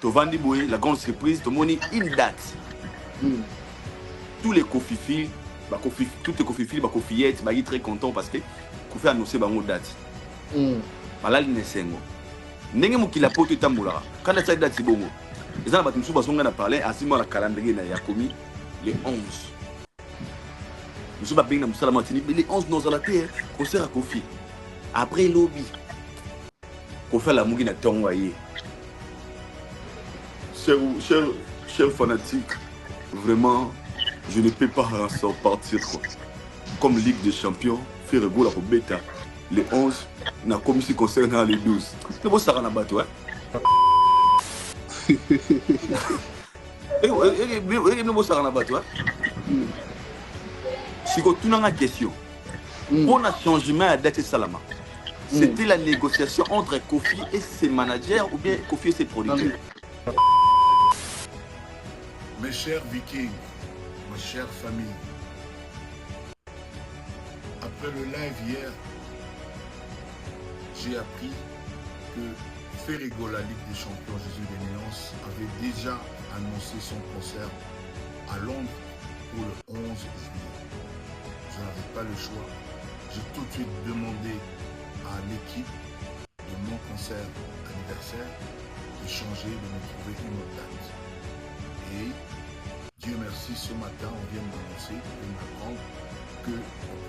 Tovandi Boé, la grande surprise, tout le monde une date. Tous les Kofifi, toutes les Kofifi, les Kofiettes, ils sont très contents parce que Kofi a annoncé une date. Malal Nesengo. Nenge mukila poto tambola. Quand la date c'est bon. Les gens battu sur a parlé à ce moment la calendrier na yakomi les 11. Nous sommes bien dans Moussa Martini, mais les 11 nous allons faire concert à Kofi. Après lobby. Kofi la mougi na tongwaye. Chers fanatiques, vraiment, je ne peux pas en sortir quoi. Comme Ligue des Champions, faire le goal à Beta. Les 11, n'a comme si concernant les 12. C'est bon, ça va en toi. Si tu as une question, pour un changement à date Salama, c'était la négociation entre Kofi et ses managers ou bien Kofi et ses producteurs? Mes chers Vikings, ma chère famille, après le live hier, j'ai appris que Ferrigo, la Ligue des Champions Jésus des Néances, avait déjà annoncé son concert à Londres pour le 11 juillet. Je n'avais pas le choix. J'ai tout de suite demandé à l'équipe de mon concert anniversaire de changer, de me trouver une autre date. Et Dieu merci, ce matin, on vient d'annoncer, de m'apprendre qu'on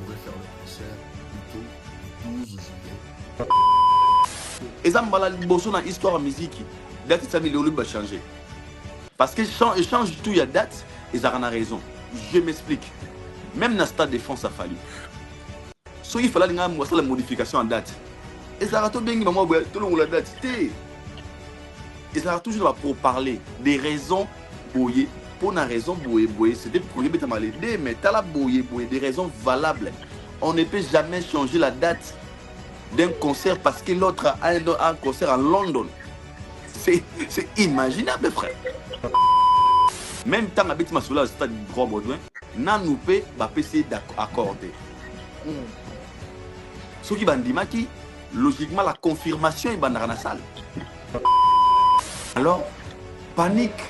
pouvait faire le concert plutôt le 12 juillet. Et ça m'a dit dans l'histoire de la musique, date ça va changer. Parce que change tout, il y a date, et ça a raison. Je m'explique. Même dans le stade de France, ça a fallu. So il fallait la modification en date. Et ça a tout bien, maman, tout le monde la date. Et ça a toujours pour parler des raisons boyées. Pour une raison boyée, c'était pour les bêtes malades, mais t'as la boyée, des raisons valables. On ne peut jamais changer la date d'un concert parce que l'autre a un concert à London. C'est imaginable, frère. Même tant que tu as le stade de Roi Baudouin, nous pouvons essayer d'accorder. Ce qui va dire, logiquement, la confirmation est dans la salle. Alors, panique.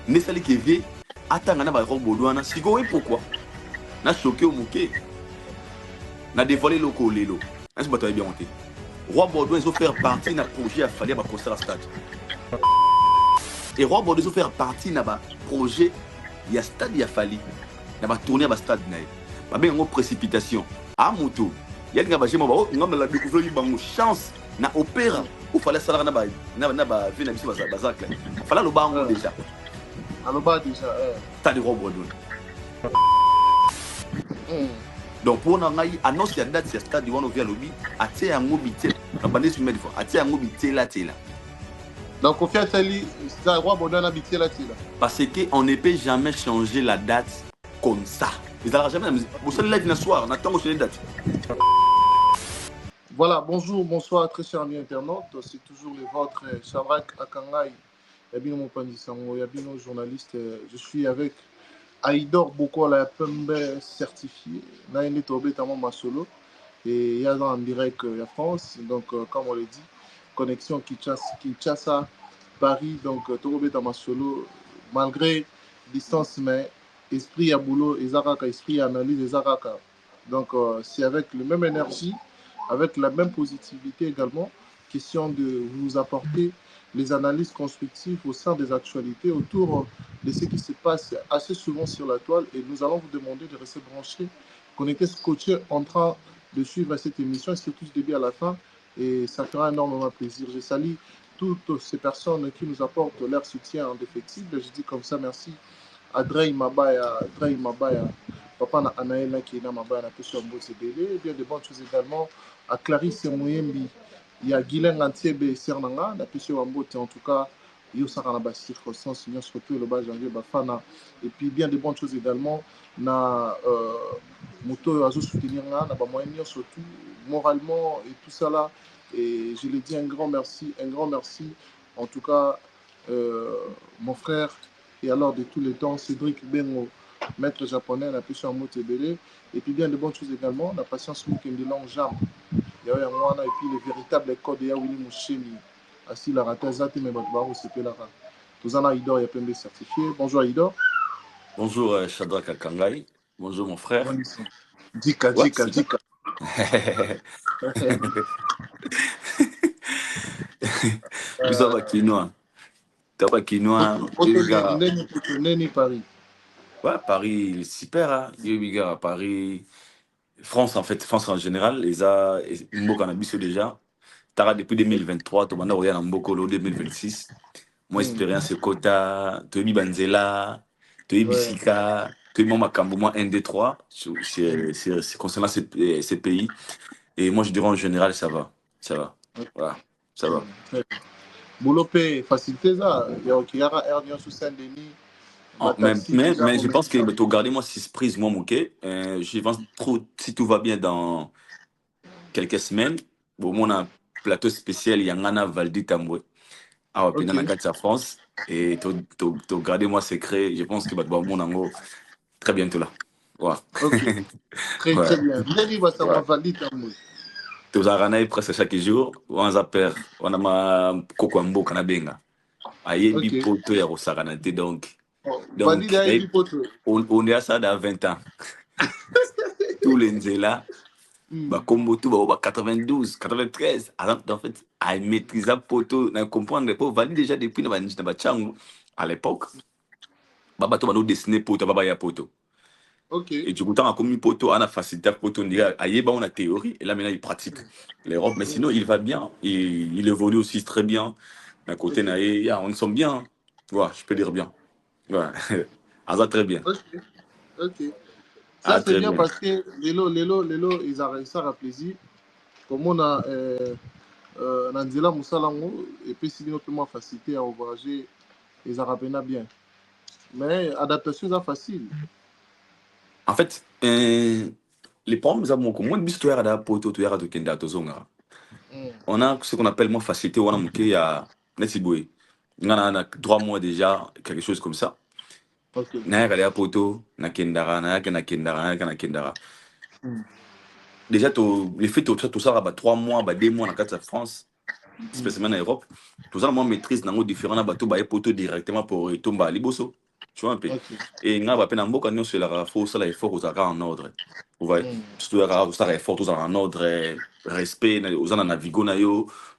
Ne sali qui vient, attends, na Roi Baudouin, si vous pourquoi? Na choqué au mouquet. Na dévoilé le colélo. Est-ce que tu as bien monté? Roi Baudouin, ils ont fait partie d'un projet à Fali à concert à stade. Et Roi Baudouin, ils ont fait partie d'un projet, il y a stade, il y a Fali. Il y a tourné à stade. Il y a une précipitation. À Moutou, il y a une chance, il y a opéra. Il fallait savoir que il fallait le bar déjà. T'as des Roi Baudouin. Donc pour nous annonce la date c'est stade du one over lobby à tiens un mobité la bande sur mettre à tiens un mobité là. Donc Kofi Atali c'est Roi Baudouin habité là. Parce que on ne peut jamais changer la date comme ça. Ils n'arrivent jamais. Vous savez live le soir, on attend les dates. Voilà, bonjour, bonsoir très chers amis internautes, c'est toujours le vôtre Chavrak Akangai, Yabino Mopandisango, Yabino journaliste, je suis avec Aïdor Bokola Pembe certifié, Naïne Tobé Tamon Masolo, et il y a en direct à France, donc comme on l'a dit, connexion Kinshasa, Paris, donc Tobé Tamasolo, malgré distance, mais esprit à boulot, esprit à analyse, Ezaraka. Donc c'est avec la même énergie, avec la même positivité également, question de vous apporter les analyses constructives au sein des actualités autour de ce qui se passe assez souvent sur la toile et nous allons vous demander de rester branchés, connectés, scotchés en train de suivre cette émission et surtout du début à la fin et ça fera énormément plaisir. Je salue toutes ces personnes qui nous apportent leur soutien indéfectible. Je dis comme ça merci à Drey Mabaya, Papa na Anaël qui est dans Mabaya, question et bien de bonnes choses également à Clarisse Mouyembi. Il y a Guylain Antiebe Sernanga, la question Wambote en tout cas, il y a aussi des circonstances, il y a surtout le bas janvier Bafana. Et puis bien de bonnes choses également, na Moto Azo soutenir na moyen surtout moralement et tout ça là. Et je le dis un grand merci en tout cas mon frère et alors de tous les temps Cédric Bengo, maître japonais, la question en Motebele. Et puis bien de bonnes choses également, la patience Mukembelang Jam. Il y a un et puis le véritable code de Yawini Moucheni. Assis la rata zati mais batbaro c'est là. Tozana Aïdor Yapembe certifié. Bonjour Aïdor. Bonjour Shadrach Akangai. Bonjour mon frère. Dika, Ouais, Dika, Dika. Nous sommes à Quinoa. Tu pas Quinoa. Neni Paris. Ouais, Paris, super. Hein? À Paris. France, en fait, France en général. Les a Mboko Nabiso déjà. Tara depuis 2023. Tu m'as envoyé en Mboko 2026. Moi, expérience Kota. Tobi Banzela. Tobi Bisika. Tobi Makambo, moi 1, 2, 3. C'est concernant ces pays. Et moi, je dirais en général, ça va. Ça va. Voilà. Ça va. Boulopé, facilité ça. Il y a Air sous Saint-Denis. Mais je pense que tu regardes moi 6 prises, moi, Mouké. Je pense trop, si tout va bien dans quelques semaines, bon, on a un plateau spécial, il y a un Valdi Tamboué. Ah, ouais, puis dans la carte de France. Et tu regardes moi secret, je pense que mon ango très bientôt là. Ouais. Ok. Très, ouais. très bien. Neni va savoir Valdi Tamboué. Tu as presque chaque jour, on a peur, on a ma Kokwambo Kanabenga. Aïe, bipoto ya Rosaranate donc. Donc, on est à ça dans 20 ans. Tous les Nzela, Kombo, tout, 92, 93. En fait, à maîtriser poto, à comprendre, pour valider déjà depuis à l'époque, Babato va nous dessiner poto, Baba ya poto. Et du coup, on a commis poto, on a facilité poto, on a théorie, et là maintenant il pratique l'Europe, mais sinon il va bien, il évolue aussi très bien. D'un côté, on sent bien, ouais, je peux dire bien. Ouais, ça très bien. Ok. Ça, c'est bien parce que ils ont réussi à plaisir. Comme on a Nandila Moussalango, et puis si nous facilité à voyager, ils ont rappelé bien. Mais adaptation, c'est facile. En fait, les problèmes, nous avons moins de histoire à poto, tu as de Kenda Tozonga. On a ce qu'on appelle moins facilité, on a manqué, il y a Netsiboué. On a 3 mois déjà, quelque chose comme ça. N'a poto, na Kendara, na Kendara. Déjà, les faits, tout ça, 3 mois, 2 mois dans la France, spécialement en Europe. Tout ça, moi, maîtrise dans les différents bateaux, poto directement pour tomber à Liboso. Tu vois un peu. Et il y a un peu de sur la force, là, effort aux arrêts en ordre. Vous voyez, tout ça, effort, tout ça en ordre, respect, aux en navigo,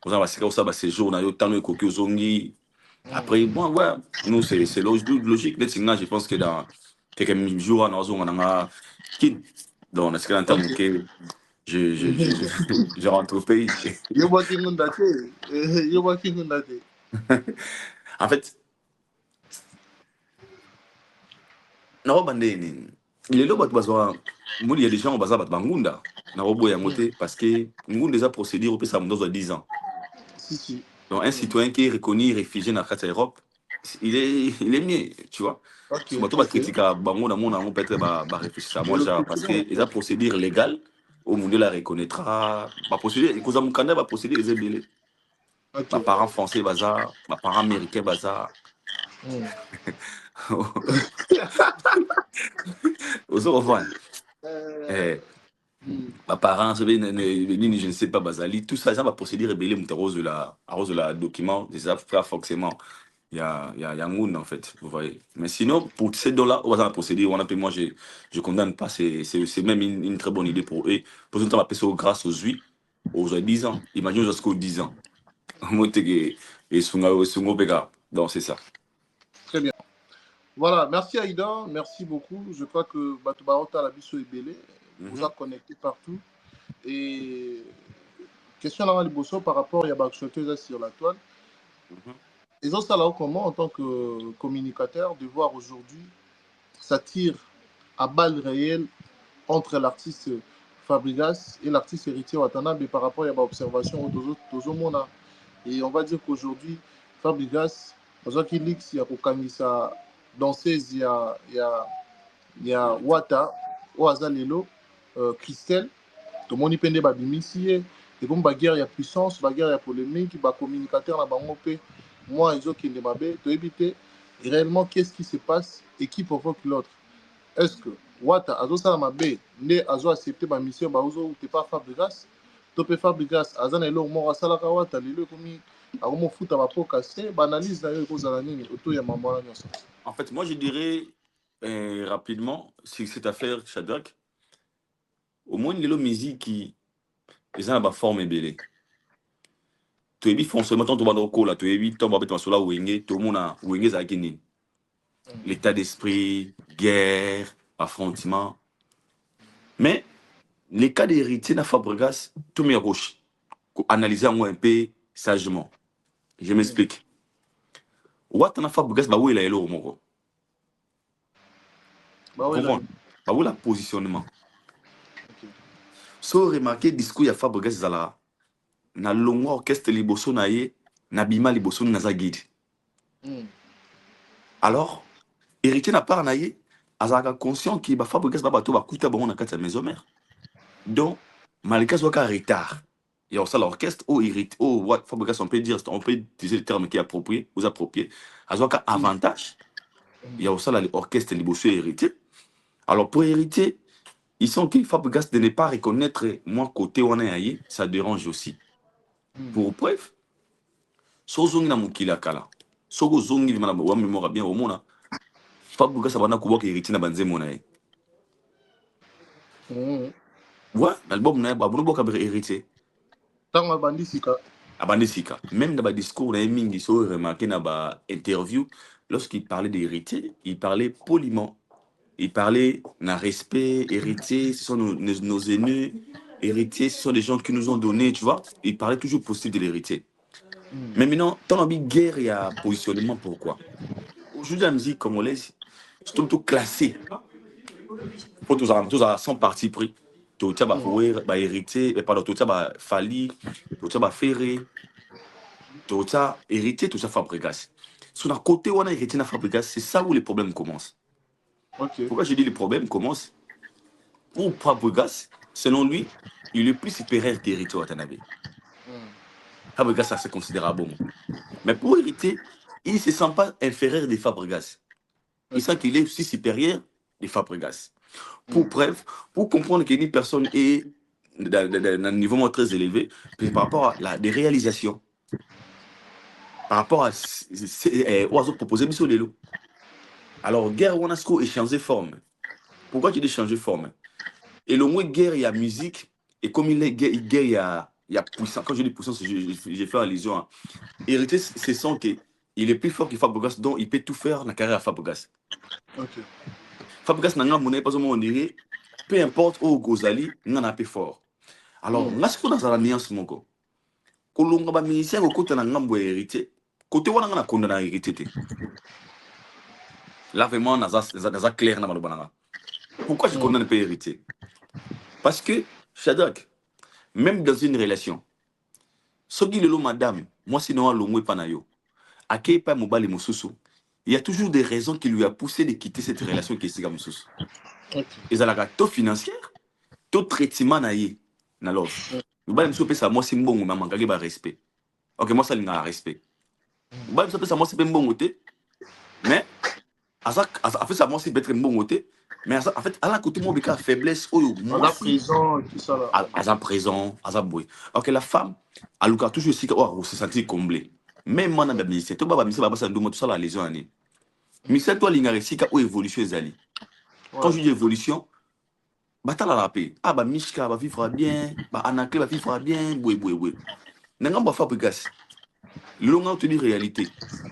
aux en ça, séjour, tant de coquilles aux ongi. Après, bon, ouais, nous, c'est logique. Je pense que dans quelques jours, on a kin. Donc, est-ce qu'en termes que je rentre au pays. En fait, non, il est là, il y a des gens qui ont Bangunda. Parce que Ngunda déjà procédé au PSA dans 10 ans. Donc, un citoyen qui est reconnu réfugié dans la Europe, il est mieux, tu vois. Si on va critiquer Bangunda, on peut être réfléchir à moi, parce qu'il a procédure légale, au monde la reconnaîtra. Ma procédure, il va procéder les ébélés. Mes parents français, bazar, mes parents américains, bazar. Aux enfants. Mes parents, je ne sais pas, Basali, tout ça, ça va procéder rebelle, arrose de la document, déjà, forcément, il y a un monde, en fait, vous voyez. Mais sinon, pour ces dollars, on va procéder, moi, je condamne pas, c'est même une très bonne idée pour eux. Pour ce temps, on va appeler ça grâce aux 8, aux 10 ans. Imaginez jusqu'aux 10 ans. Donc, c'est ça. Très bien. Voilà, merci Aïda, merci beaucoup. Je crois que Batoubaota la biso est belé, vous a connecté partout. Et question là, Liboso par rapport à Bakchoteuse sur la toile. Ils ont ça là comment en tant que communicateur de voir aujourd'hui ça tire à balles réelles entre l'artiste Fabregas et l'artiste héritier Watanabe par rapport à l'observation aux monde. Et on va dire qu'aujourd'hui, Fabregas, dans qui il y a Kokanisa danseuse, il y a Wata, Oazalelo, Christelle, tout le monde pende babimisi, et comme bagarre il y a puissance, bagarre il y a polémique, ba communicateur na bango pe, moi ils ont qui ne m'abaient, to éviter réellement qu'est-ce qui se passe et qui provoque l'autre. Est-ce que Wata azo sala mabe, ne azo accepter ba mission ba ozo ou t'es pas Fabregas, to pe Fabregas azana elo mo asala ka Wata lelo komi akomo futa bapo cassé banalise na yo ekozala nini autour ya mambo wana nyonso. En fait, moi je dirais rapidement sur cette affaire Shadrach, au moins lelo musique qui eza na ba forme ebele. Toyebi fonctionnement tant tobanda kokola toyebi tant babeta masola wenge tomona wenge ezalaki nini. L'état d'esprit, guerre, affrontement. Mais les cas d'héritier na Fabregas, tout mes roches. Analyser un peu sagement. Je m'explique. What na Fabregas ba wela elo moko. Ba wela positionnement. So remarquer discours ya Fabregas zala na longwa orchestre liboso na ye na bima liboso na za guide. Alors héritier na part na ye azaka conscient que ba Fabregas ba bato ba kuta bango na kati ya maison mère. Donc malgré soit qu'un retard. Il y a aussi l'orchestre ou irrité ou what Fabregas on peut dire on peut utiliser le terme qui est approprié vous approprié. À soit qu'un avantage. Il y a aussi l'orchestre liboso héritier. Alors pour hériter ils sont qu'il Fabregas de ne pas reconnaître moi côté on est ça dérange aussi. Pour preuve sozongi na mukila kala soko zongi mana wa mémoire bien au mona Fabregas abana kuboka héritier na banzemo na ye. Ouais, l'album na ba bono boka héritier. Tant abandisika. Abandisika. Même dans le discours na mingi so remarqué na ba interview lorsqu'il parlait d'héritier, il parlait poliment. Il parlait d'un respect, héritier, ce sont nos aînés, héritiers, ce sont des gens qui nous ont donné, tu vois. Il parlait toujours positif de l'héritier. Mais maintenant, tant qu'il y a guerre, il y a positionnement, pourquoi? Aujourd'hui, la musique congolaise, c'est tout classé. Pour tous à 100 parties pris. Tout ça va héritier, pardon, tout ça va Fali, tout ça va Ferré, tout ça héritier, tout ça Fabregas. Sur le côté où on a héritier na Fabregas, c'est ça où les problèmes commencent. Okay. Pourquoi je dis les problèmes commencent? Pour Fabregas, selon lui, il est plus supérieur d'héritier à Tanabe. Fabregas, ça se considère bon. Mais pour hériter, il ne se sent pas inférieur des Fabregas. Il sent qu'il est aussi supérieur des Fabregas. Pour preuve, pour comprendre qu'une personne est d'un niveau très élevé, par rapport à des réalisations, par rapport à aux proposés, alors, guerre, on a ce qu'on échange de forme. Pourquoi tu dis changer de forme? Et le mot guerre, il y a musique, et comme il est guerre, il y a puissance. Quand je dis puissance, j'ai fait allusion à hériter, c'est son qu'il est plus fort que Fabregas, donc il peut tout faire dans la carrière à Fabregas. Okay. Fabregas n'a pas on dirait, peu importe où Gozali, il en a plus fort. Alors, là, ce qu'on a dans la nuance, mon gars, quand on a ministère au côté d'un gambo hérité, côté où on a condamné hérité. Là, vraiment, on a clair dans le banana. Pourquoi je condamne pas hérité? Parce que, Shadrach, même dans une relation, ce qui est le madame, moi sinon, le mot panayo, à qui pas mobile et il y a toujours des raisons qui lui a poussé de quitter cette relation qui est comme sous. Et ça la taux financière, taux traitement naïe, na l'offre. Mobile me ça moi c'est bon, maman, qu'il y a respect. Ok, moi ça il y a respect. Mobile me ça moi c'est bon côté, mais à fait ça moi c'est peut-être bon côté. Mais en fait, à la côté, moi, j'ai faiblesse. À la prison, tout ça là. À la prison, à la boue. Ok, la femme, elle a toujours aussi, oh, se sentir comblée. Même moi, dans la ministère, tout ça, la lésion. Mais c'est toi, l'ingénieur, ici, où évolution est allée. Quand je dis évolution, bah, t'as la paix. Ah, bah, Mishka va vivre bien, bah, Anakle va vivre bien, oui. N'a pas Fabregas. Le long, tu dis réalité.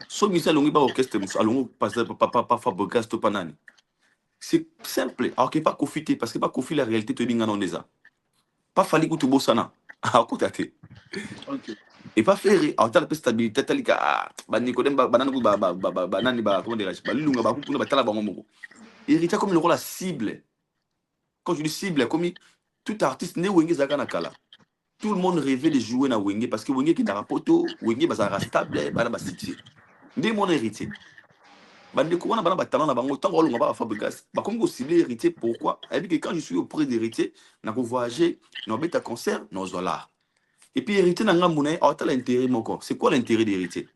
Soit Michel, on n'est pas orchestre, pas Fabregas, tout pas nani. C'est simple. Alors qu'il n'y a pas confité, parce que pas confit la réalité, tu dis non déjà. Pas fallu que tu bosses ça. À côté. Et pas faire. Alors tu as la stabilité, tu as dit que comment dirais-je, héritier comme le rôle la cible. Quand je dis cible, comme tout artiste né Wenge Zakana Kala. Tout le monde rêvait de jouer dans Wenge parce que Wenge qui est poto, Wenge est stable, bana cité. Dès mon héritier. Bande ko wana bana batalent na bango tant on va Fabregas ba comme ciblé héritier pourquoi et puis quand je suis auprès d'héritier na ko voyager na beta concert na zola et puis héritier na ngamuna a ta l'intérêt moko c'est quoi l'intérêt d'héritier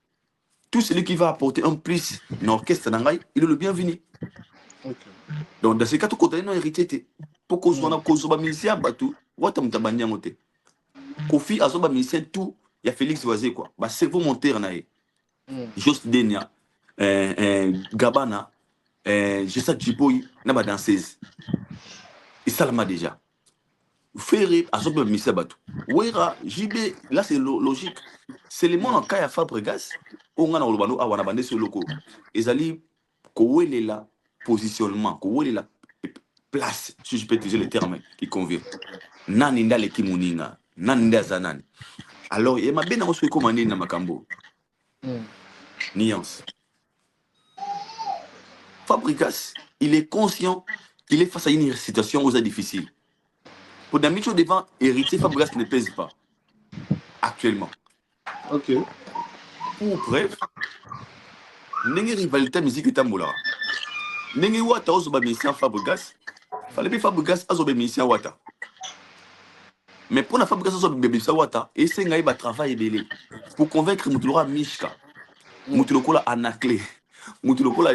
tout celui qui va apporter un plus dans l'orchestre na ngai il est le bienvenu. Donc dans ce cas tout côté non héritier pour qu'on soit na ko ba musicien batu wata mutabanya moté kofi azoba musicien tout il y a Félix Oisé quoi. Bah c'est vous monter en aïe. Juste Denia, Gabana, Jessa Djiboui, n'a pas danseuse. Et ça l'a déjà. Ferré, à ce moment là Batou. Ouera, JB, là c'est logique. C'est le monde en cas à Fabregas, on a dans le bano, à Wanabande sur le loco. Ils allaient, qu'on est là, positionnement, qu'on est là, place, si je peux utiliser le terme qui convient. Naninda le kimuninga, naninda zanani. Alors, il m'a bien ensuite commandé dans ma cambo. Nuance. Fabregas, il est conscient qu'il est face à une situation aux difficile. Pour Damicho devant héritier, Fabregas ne pèse pas. Actuellement. Ok. Pour bref, n'engagez rivalité musique est amboula. N'engagez Wata aux obéissants Fabregas. Fallait bien Fabregas aux obéissants Wata. Mais pour la Fabregas aux obéissants Wata, et c'est un travail belé pour convaincre Moutoulora Mishka, Moutoulokola Anaclé, Moutoulokola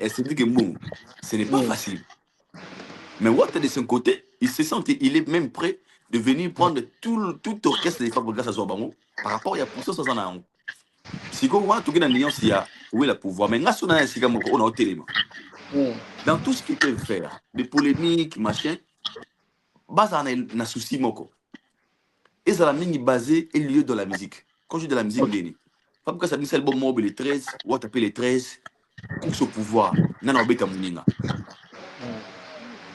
Cédric Mbong. Ce n'est pas facile. Mais Wata de son côté, il se sent qu'il est même prêt de venir prendre tout orchestre des Fabregas à Zobango par rapport à la position sans en avoir. Si vous voulez, tout nuance, il y a où est le pouvoir. Mais on a au téléma. Dans tout ce qu'ils peuvent faire, des polémiques, machin, base en a souci moko. Et ça la mine basée et lieu de la musique. Quand je dis de la musique, Fabregas a mis ça le bon mot les 13, ou taper les 13, course au pouvoir. Nana obeta muninga.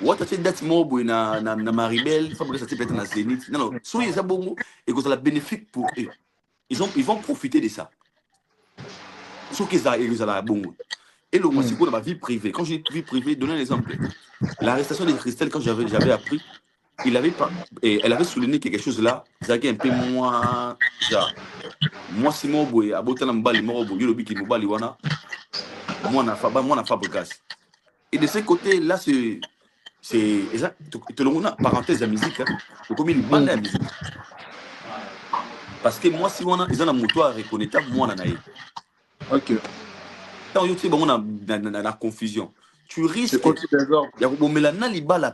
Ou taper date mot na Maribel, Fabregas a peut-être na Zénith. Non, soyez ça bon et que ça la bénéfique pour eux. Ils vont profiter de ça. Ce qu'ils ont la bongo. Et le moi, c'est quoi dans ma vie privée? Quand je dis vie privée, donnez un exemple. L'arrestation de Christelle, quand j'avais appris, elle avait souligné quelque chose là, Zagé un peu moins, genre, moi, si moi, boy, à Botanam Bali, moi, boy, le biki, Mobali, wana, moi, na Fabregas. Et de ce côté, là, c'est, tout le monde, parenthèse de la musique, comme une bande de musique. Parce que moi, si on a, ils ont un moteur reconnaissable, moi, on en a. Ok. Quand tu es dans la confusion, tu risques. C'est quoi qui t'exorbe? Mais là,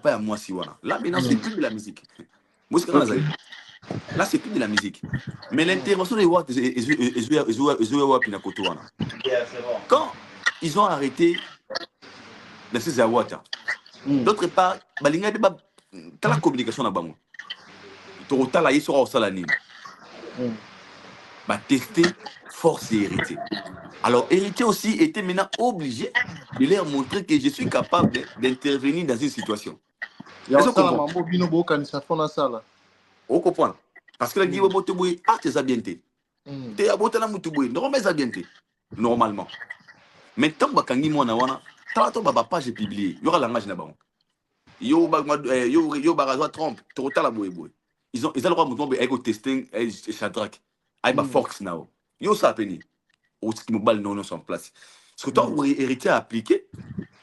à moi, si voilà. Là, maintenant, c'est plus de la musique. Là, c'est plus de la musique. Mais l'intervention des Watt, quand ils ont arrêté de ces Watt, d'autre part, il y a la communication là-bas. Ils sera au salaire. Tester force et héritier. Alors, héritier aussi était maintenant obligé de leur montrer que je suis capable d'intervenir dans une situation. Vous comprenez? Parce que la Guy Botoboui, tu es bien. Tu es à Botana Moutouboui, normalement. Mais tant que tu as une page publiée, il y aura la langage là-bas. Yo Barazoa Trump, tu as la bouée. Ils ont le droit de montrer ego testing et Shadrach. Aïe, Fox now. Yo, ça a péni. Ou ce qui me balle non en place. Ce que toi, héritier à appliquer,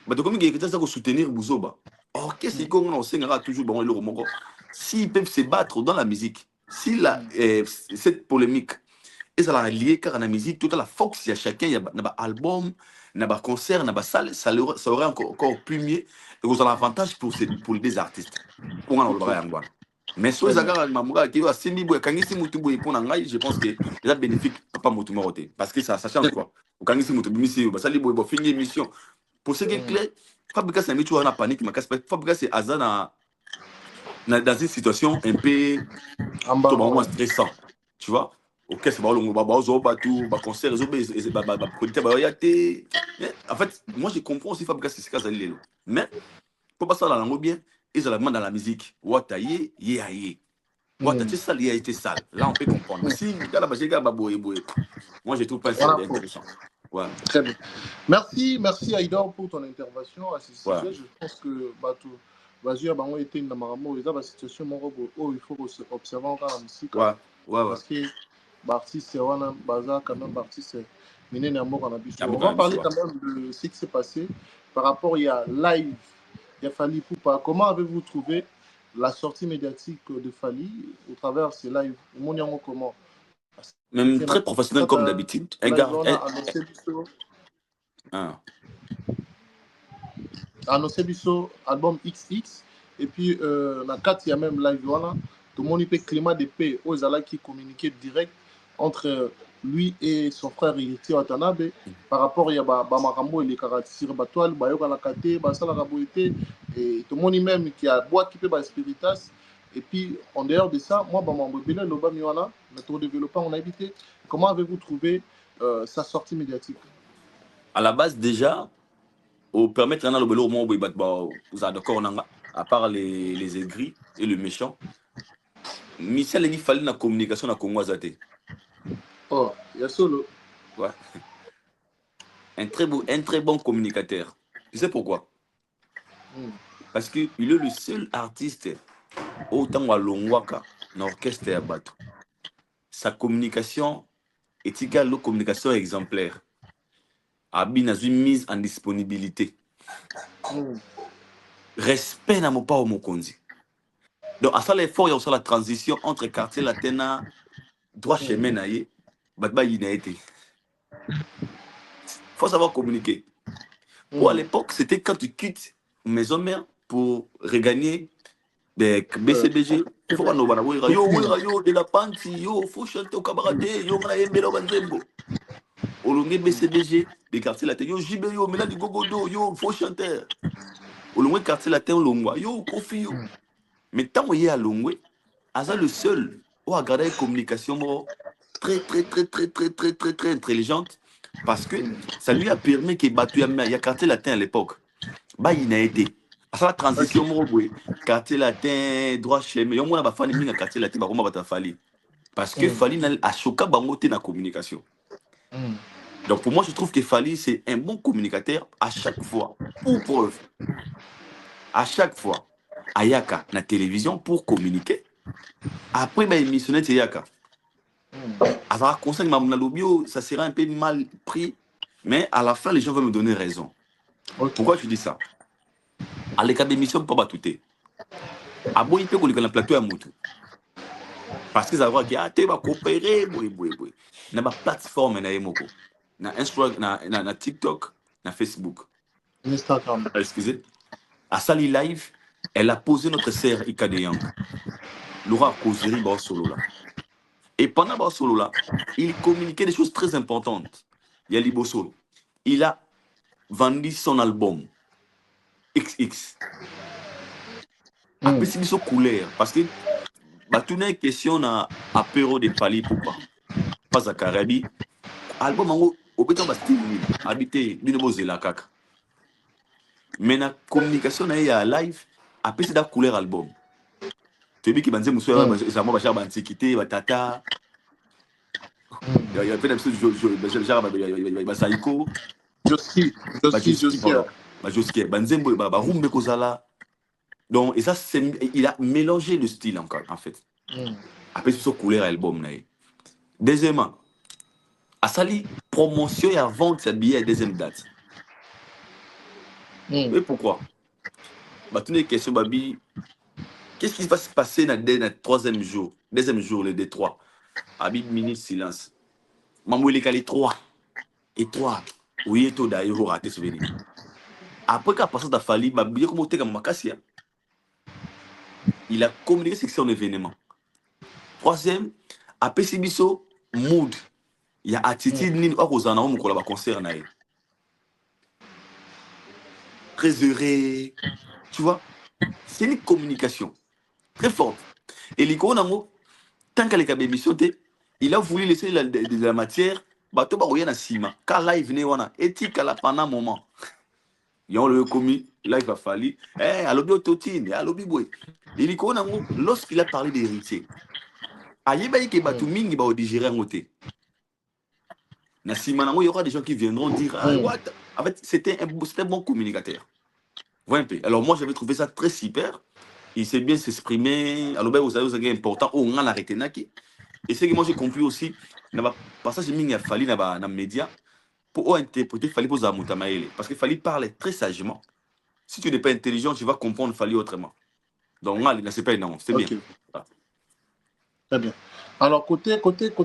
bah, comme il héritier, ça va soutenir Bouzoba. Or, qu'est-ce qu'on enseignera toujours dans le roman? S'ils peuvent se battre dans la musique, si cette polémique est liée car la musique, toute la Fox, il y a chacun, il y a un album, il y a un concert, il y a une salle, ça aurait encore plus mieux. Et vous avez l'avantage pour les artistes. Pour en avoir. Mais si vous avez un qui va je pense que c'est bénéfique pas Motumoroté. Parce que ça change quoi. Quand il y finir émission. Pour ce qui est clair, Fabregas n'a mis toujours en panique, mais Fabregas c'est Azan dans une situation un peu stressante. Tu vois? Ok, c'est bon, on va tout, concert, en fait, moi je comprends aussi Fabregas c'est ce qu'il y a. Mais, pour passer dans la langue bien, ils ont la main dans la musique. Wataye, yé. Wataye sale, yé été sale. Là, on peut comprendre. Si, moi, je trouve pas ça intéressant. Ouais. Très bien. Merci Aïdor pour ton intervention à ce sujet. Ouais. Je pense que vas-y, on était dans la situation où il faut observer encore la musique. Ouais. Parce que l'artiste, c'est quand même l'artiste. On va parler quand même de ce qui s'est passé par rapport il y a live. Il y a Fally Ipupa. Comment avez-vous trouvé la sortie médiatique de Fally au travers de ces lives? Comment? Même très professionnel comme d'habitude. Annoncé Bisso, album XX. Et puis, dans 4, il y a même live. Tout le monde peut climat de paix aux Zala qui communiquent direct entre lui et son frère Iriti Watanabe par rapport à Marambo et les caractères Batoal, Bayoka Lakate, Basala Raboete, et tout le monde même qui a bois qui peut Spiritas. Et puis, en dehors de ça, moi, Bamambo Bele, Loba Miwana, notre développeur, on a habité. Comment avez-vous trouvé sa sortie médiatique? À la base, déjà, au permettre le belo au moins vous êtes d'accord à part les aigris et le méchant. Michel il fallait la communication na Congo Azate. Oh, il y a solo. Ouais. Un très bon communicateur. Tu sais pourquoi? Parce qu'il est le seul artiste autant à Longwaka, dans l'orchestre et à Batou. Sa communication est égale aux communications exemplaires. Abi n'a une mise en disponibilité. Respect n'a pas au Mokondi. Donc, à ça, l'effort, il y a aussi la transition entre quartier latin, droit chemin, naïe, batba y n'a été. Faut savoir communiquer. Pour à l'époque, c'était quand tu quittes maison mère pour regagner des BCBG. Il faut pas nous voir. Yo, de la panty, yo, faut chanter au cabaret, yo, na yembelo banzembo. Au longue BCBG, des quartiers latins, yo, jibe, yo, mais là, du gogodo, yo, faut chanter. Au longue quartier latin, longwa, yo, kofi, yo. Mais tant qu'il y a à Longwe, Aza le seul où a gardé une communication très intelligente parce que ça lui a permis qu'il batte il y a quartier latin à l'époque. Bah, il n'a été. À la transition, quartier latin, droit chemin, il y a fallu un quartier latin, parce que Fali a choqué bangoté dans la communication. Donc pour moi, je trouve que Fali, c'est un bon communicateur à chaque fois. Pour preuve. À chaque fois. Ayaka, la télévision, pour communiquer. Après, il missionné Yaka. Alors, conseil ça sera un peu mal pris, mais à la fin, les gens vont me donner raison. Okay. Pourquoi je dis ça? À l'écart d'émission, pas batouté. À bon, il peut qu'on le plateau à Moutou. Parce que ça va dire, tu vas coopérer, Il y a une plateforme, na Instagram, na TikTok, na Facebook. Instagram. Excusez. À Sali Live, elle a posé notre sœur Ika de Yang. Laura Kozeri dans solo là. Et pendant ce solo là, il communiquait des choses très importantes. Il y a Liboso. Il a vendu son album XX. Après, c'est une couleur. Parce que tout une question à apéro de Fali Poupa. Pas à Carabi. Album au béton style habité d'une la caca. Mais la communication il y a live. Après, c'est la couleur album. Tu dis que Banzé Moussou, ça m'a bâché à Bantikité, Batata. Il y a fait des choses, Basaiko. Joski. Banzembo, Rumbe Kozala. Donc, et ça, il a mélangé le style encore, en fait. Après, c'est ce couleur album. Deuxièmement, à Sali, promotion et à vendre ses billets à deuxième date. Et pourquoi? Toutes les questions, Babi. Qu'est-ce qui va se passer dans le troisième jour, deuxième jour, le D3? Habib minute silence. Mamou il est 3. Et 3. Oui, et tout d'ailleurs, raté souvenir. Après qu'à passer d'Afali, Babi, comme tu es comme Makassia, il a communiqué ce que c'est un événement. Troisième, après Sibiso, mood. Il y a attitude, ni quoi qu'on a un concert. Très heureux. Tu vois, c'est une communication très forte. Et l'icône, tant qu'elle est émission, il a voulu laisser de la matière, bateau ba oya na sima. Quand live ne wana, éthique à la pendant un moment. Yon le commis, live a fallu. Alobi ototine, alobi boy. Et l'icône, lorsqu'il a parlé d'héritier, ayeba yeke batu mingi ba odigérer ngote. Na sima nango, il y aura des gens qui viendront dire, what? En fait, c'était un bon communicateur. Voilà un peu. Alors moi, j'avais trouvé ça très super. Il sait bien s'exprimer. Alors, vous savez, c'est important. On a arrêté naki. Et c'est que moi, j'ai compris aussi, il y a un passage qui a fallu dans les médias pour interpréter, il fallait poser à Moutamaele. Parce qu'il fallait parler très sagement. Si tu n'es pas intelligent, tu vas comprendre, il fallait autrement. Donc, c'est pas énorme. C'est bien. Voilà. Très bien. Alors, côté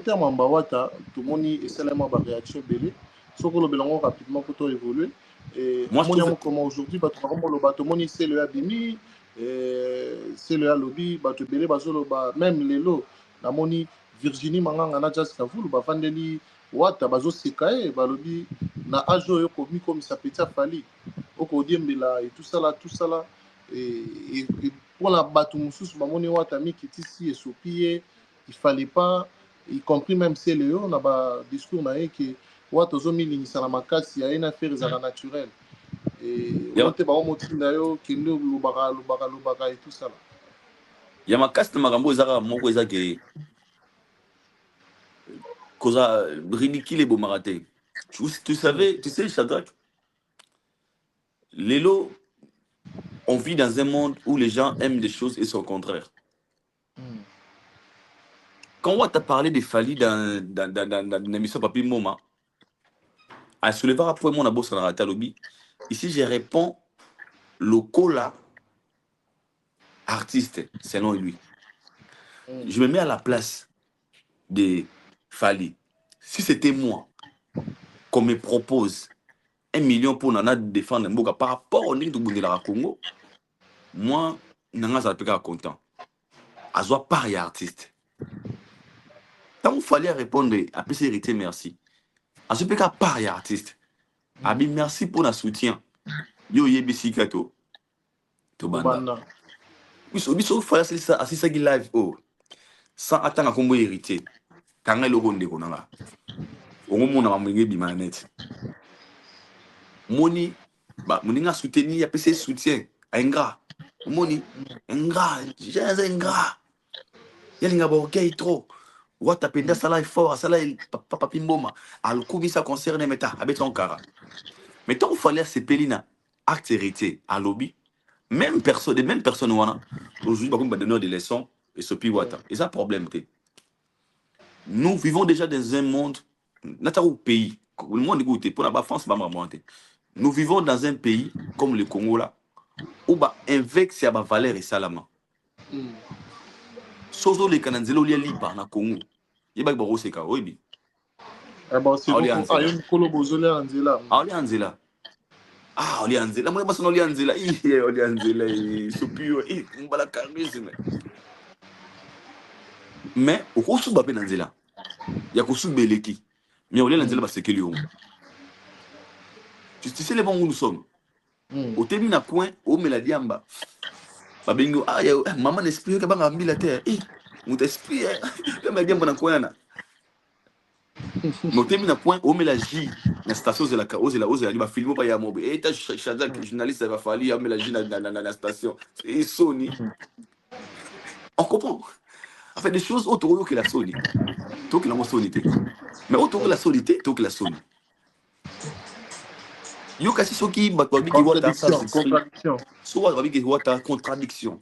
Mambawata, tout le monde est ma réaction belé. Sauf que le bilan rapidement pour évoluer. Et moi, je trouve comment aujourd'hui, tout le monde c'est le Abimi. C'est le lobby, même les lots, la moni Virginie Manganga na Jazz Kavulu bafandeli wata bazoseka ye balobi na age oyo komi comme ça petit afali okodiembela et tout ça là et pour la bato mosusu bamoni wata mikitisi esopi ye il fallait pas y compris même Célio na ba discours na ye que wata ozomilingisa na makasi ya ye na faire ezala naturel et ote baomotinda yo kende lobaka et tout ça là ya makasi na makambo ezaka moko ezake koza ridicule ebomaka te. Tu sais, Shadrach, Lelo, on vit dans un monde où les gens aiment des choses et son contraire. Quand on t'a parlé des Fali dans l'émission Papi Moma, à soulever après mon abo sur la lobby, ici je réponds le cola artiste, selon lui. Je me mets à la place de Fali. Si c'était moi, qu'on me propose 1 million pour nana défendre Mboka par rapport au niveau de la Congo, moi, nana ça peut être content. Azoa pari artiste. Tant qu'il fallait répondre à PC hérité merci. Azoa peut être pari artiste. Abi merci pour le soutien. Yo yebisi kato. To banda. Biso fallait assisa live oh. Sans attendre comme hérité. Quand elle ronde konanga. Au moment na mamenge bimanet. Moni ba moninga soutenir ya PC soutien. Ingrat. Moni ingrat, j'ai un ingrat. Yalinga borgay trop. Wata penda sala fort, sala papa pimboma. Al kubi ça concerne meta abeton kara. Mais tant qu'il fallait se pelina acte hérité à lobby, même personne wana. Aujourd'hui, on va donner des leçons et ce pi wata. Et ça problème té. Nous vivons déjà dans un monde nataro pays. Le monde écoute pour la France va monter. Nous vivons dans un pays comme le Congo là où ba invexe ya ba valeur et salama. Sozo le kananzelo lia liba na Congo. Yeba ba roseka oibi. Eh ben c'est bon. Ah, une colo bozole anzela. Ah, oli anzela. Ah, oli anzela. Moi baso oli anzela. Oli anzela supio. Mbala charisme. Mais au kosu ba pe anzela. Ya kosu beleki. Mais oli anzela ba sekeli yo. Tu sais les bons où nous sommes. Au termine à point au meladiamba. Babingo ah ya maman esprit que banga mbila terre. Mon esprit le meladiamba na koyana. Mais au termine à point au melagi la station de la ose la film pas ya mobe. Et ta Shadrach journaliste va falloir ya melagi na station. Et Sony. On comprend. En fait des choses autour que la Sony. Tout que la solité. Mais autour de la solité, tout que la Sony. Yo kasi soki batwabi ki wata sans contradiction. So watwabi ki wata contradiction.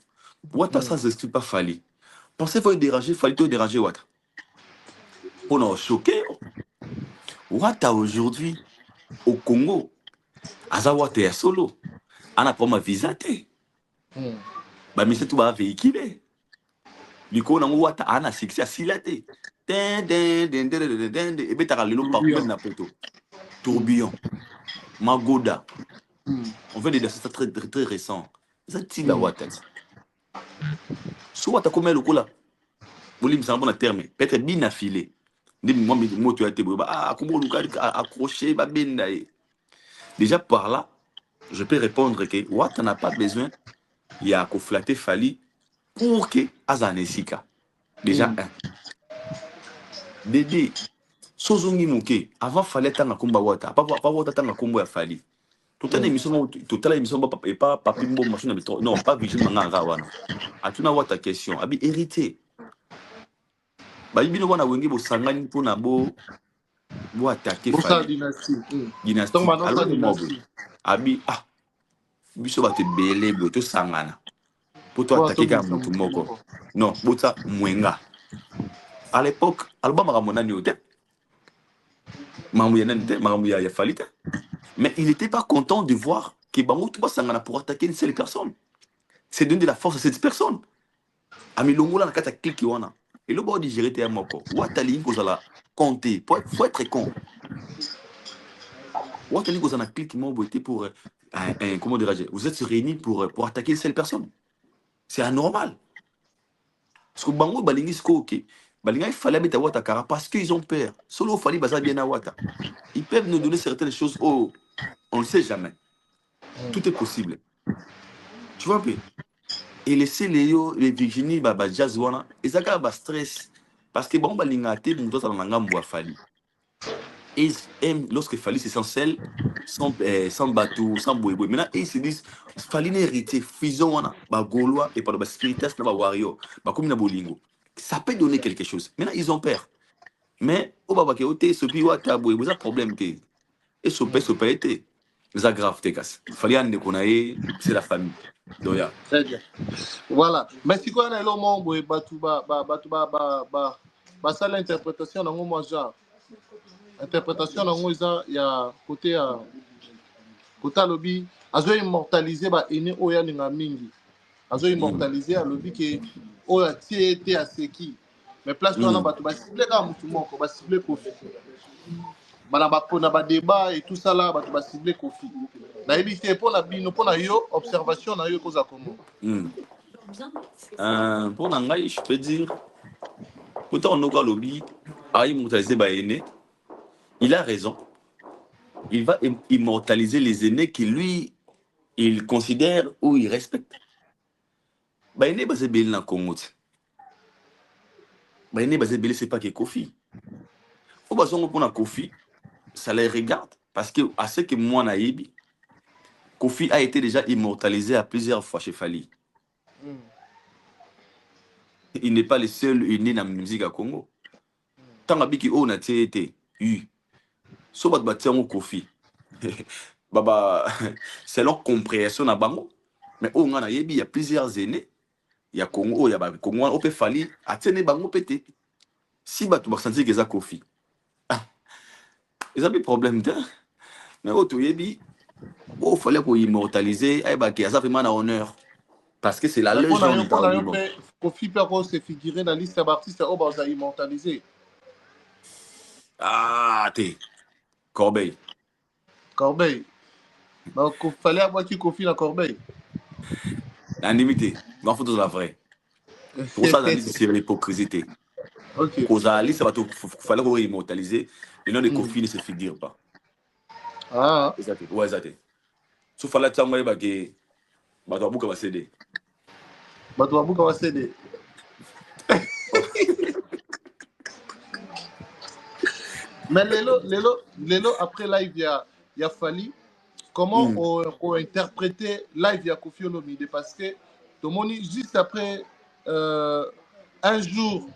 Wata sans esprit pas Fali. Pensez faut déranger Fali to déranger wata. On a choqué. Wata aujourd'hui au Congo. Aza wata ya solo. Ana pas ma visa te. Ba mise tout ba véhiculer. Liko na wata ana succès silate. Et betara lelo partout na poto. Tourbillon. Magoda. On fait des dessins très, très, très récents. Ça tire la Watat. Soit Wata comme le coup là. Vous voulez me savoir bon terme. Peut-être bien affilé. Moi, tu as été comment accroché, déjà par là, je peux répondre que Wata n'a pas besoin. Il y a qu'au flatter Fali pour que Azanesika. Déjà un. Dédé. Sozongi Mouké, avant fallait tanga komba wata, pas wata tanga kombo ya Fali. Toute l'émission et pas papimbo machin non, pas vigile manga wana. Atuna wata question, abi hérité. Ba ibino wana wengi bo sangani mpona bo attaquer Fali. Dynastie. Alors abi biso ba te belé bo to sangana. Pour toi attaquer ka mutu moko. Non, bota mwenga. À l'époque, album Ramonani au tête. Mais il n'était pas content de voir que Bango Touba Sangana pour attaquer une seule personne. C'est donner de la force à cette personne. Ami Longola n'a qu'à cliquer. Et le bord dit gérer tes moko. Ouatali vous allez compter. Faut être con. Ouatali vous allez cliquer pour comment dirais-je? Vous êtes réunis pour attaquer une seule personne. C'est anormal. Parce que Bango Balingis ok. Balinga, il fallait mettre à Ouattara parce qu'ils ont peur. Solo Fali Baza bien à Ouattara. Ils peuvent nous donner certaines choses. Oh, on ne sait jamais. Tout est possible. Tu vois un peu. Et laisser les Virginie, Jazz, et ça a stress. Parce que bon, Balinga, t'es mon dos à l'angam Fali. Et ils aiment, lorsque Fali c'est sans sel, sans bateau, sans boué. Maintenant, ils se disent, Fali n'est hérité, fusion, Gaulois, et par le spiritas, warrior, comme Bolingo. Ça peut donner quelque chose. Maintenant, ils ont peur. Mais, au baba ke ote, ce puis wa taboué, vous avez problème te. Et ce pas été. Vous avez grave te casse. Fali ande konae, c'est la famille. Donc, ya. Très bien. Voilà. Mais si quoi, on a l'homme, ça l'interprétation dans mon genre. Interprétation dans mon genre, il y a côté lobby, azo immortaliser ba ene oya ninga mingi. Azo immortaliser à lobby que oya tie été à seki. Mais place on a ba ciblé comme tout le monde, ba ciblé Kofi. Bana ba pona ba débat et tout ça là, ba ciblé Kofi. Na évité pour la bino pour na yo observation na yo koza comment. Pour Nangaï, je peux dire, autant on a lobby, à immortaliser ba ene, il a raison. Il va immortaliser les aînés qui lui, il considère ou il respecte. Ba ene basé bel na Congo. Ba ene basé bel c'est pas que Kofi. Au bazongo pour na Kofi, ça les regarde parce que à ce que moi naïbi, Kofi a été déjà immortalisé à plusieurs fois chez Fali. Il n'est pas le seul né dans la musique à Congo. Tant que on a été so bat batiango Kofi. Baba, c'est leur compréhension na bango. Mais on a il y a plusieurs aînés. Il y a Congo, il y a Congo, on peut Fali, atteindre bango pété. Si bat tu vas sentir que ça Kofi. Ils ont des problèmes de. Mais au tout yebi, il fallait pour immortaliser, ça fait mal à honneur. Parce que c'est la légende. Kofi peut se figurer dans la liste d'artistes où on a immortalisé. Ah, t'es. Corbeil. Corbeil. Donc, il fallait avoir qui Kofi dans Corbeil. En limité. Mais en fait, c'est la vraie. Pour ça, c'est l'hypocrisie. Ok. Cause à la liste, il fallait qu'on immortaliser. Et non, les Kofi ne se figurent pas. Ah. Ouais, exactement. Sauf que là, tu as dit que Batouabouka va céder. Batouabouka va céder. Mais Lelo, après live, il y a Fali. Comment on interpréter live, il y a Kofi Olomide? Parce que tout le monde, juste après un jour,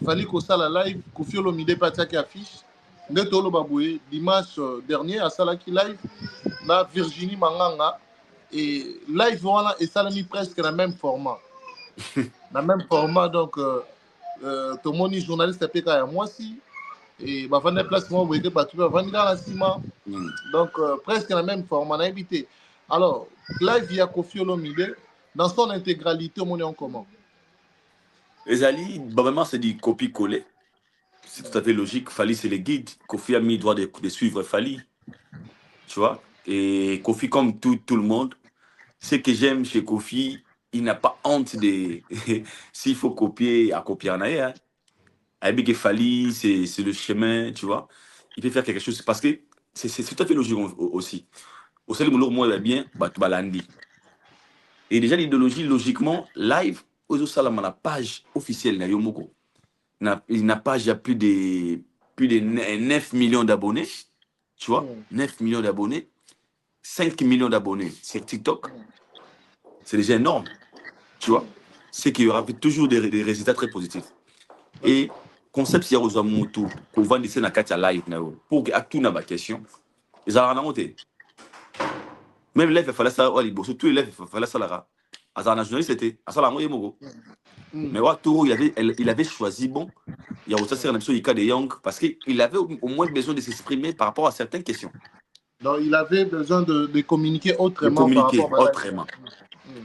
Fali Kossala live, Kofi Olomide parti qui affiche. Netolo Baboué, dimanche dernier, à Salaki live, là, Virginie Manganga. Et live, voilà, et ça a mis presque dans le même format. Dans le même format, donc, tout le monde, journaliste, à moi aussi. Et bah, van déplacement, vous voyez, bah, tu vas vendre dans la ciment. Donc, presque dans le même format, on a évité. Alors, live via Kofi Olomide, dans son intégralité, on est en comment? Les alliés, vraiment, c'est du copie-coller. C'est tout à fait logique. Fali, c'est les guides. Kofi a mis le droit de suivre Fali. Tu vois? Et Kofi, comme tout le monde, ce que j'aime chez Kofi, il n'a pas honte de. S'il faut copier, à copier en ailleurs. Avec que Fali, c'est le chemin, tu vois? Il peut faire quelque chose. Parce que c'est tout à fait logique aussi. Au sein de mon moi, il est bien, Balandi. Et déjà, l'idéologie, logiquement, live, aux Salama, la page officielle de Yomoko. Une page, il y a plus de 9 millions d'abonnés. Tu vois, 9 millions d'abonnés, 5 millions d'abonnés sur TikTok. C'est déjà énorme. Tu vois, c'est qu'il y aura toujours des résultats très positifs. Et concept, il y a aux amoutous, qu'on va laisser dans la live, pour que tout n'a pas question. Ils ont monté. Même l'élève, il fallait ça, surtout l'élève, il fallait ça là. À un journaliste, c'était à ça là, mais Ouattara, il avait choisi, bon, il y a aussi une émission de Young, parce qu'il avait au moins besoin de s'exprimer par rapport à certaines questions. Donc, il avait besoin de communiquer autrement. De communiquer autrement.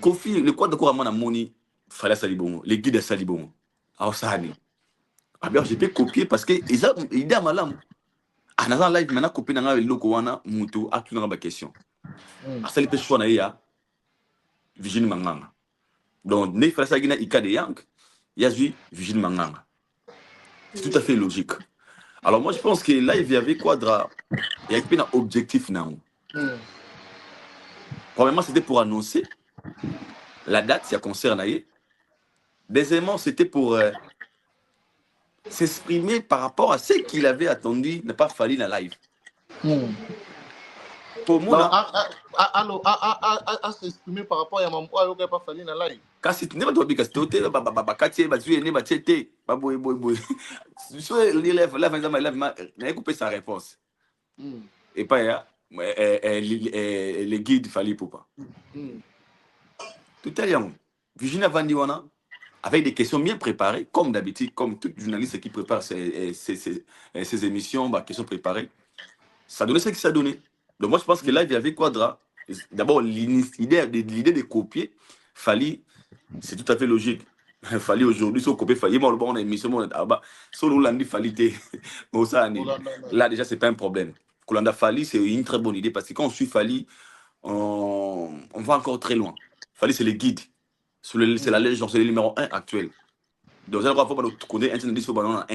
Kofi, le quoi de quoi à Moni, fallait ça libon, les guides à Salibon. Alors ça, alors je peux copier parce que il a malam. En avant live, maintenant, copier dans le logo, on a Moutou, à tout dans la question. À ça, il peut choisir, Virginie Manganga. Donc, ne fera ça, il y a Young, il y a Virginie Manganga. C'est tout à fait logique. Alors moi, je pense que là, il y avait Quadra. Il y avait un objectif. Non. Premièrement, c'était pour annoncer la date, il y a concert. Deuxièmement, c'était pour s'exprimer par rapport à ce qu'il avait attendu, ne pas fallu dans live. Pour moi, s'exprimer par rapport à Mambo, il n'y a pas fallu dans live. Kasi tu n'es pas toi, parce que tu es bakati, tu es né, tu es boy. Sur il a coupé sa réponse. Et pas les guides, il fallait pour pas. Tout à l'heure, Virginia Vandiwana, avec des questions bien préparées, comme d'habitude, comme tout journaliste qui prépare ses émissions, questions préparées, ça donnait ce que ça donnait. Donc moi, je pense que là, il y avait Quadra. D'abord, l'idée de copier, fallait, c'est tout à fait logique. Il fallait aujourd'hui, si on copie, fallait, moi, on a une émission, solo Landi fallait. Là, déjà, c'est pas un problème. Kolanda Fali, c'est une très bonne idée parce que quand on suit Fali, on va encore très loin. Fali, c'est le guide. C'est la légende, c'est le numéro 1 actuel. Donc, vous allez voir, on connaît un sur le 1.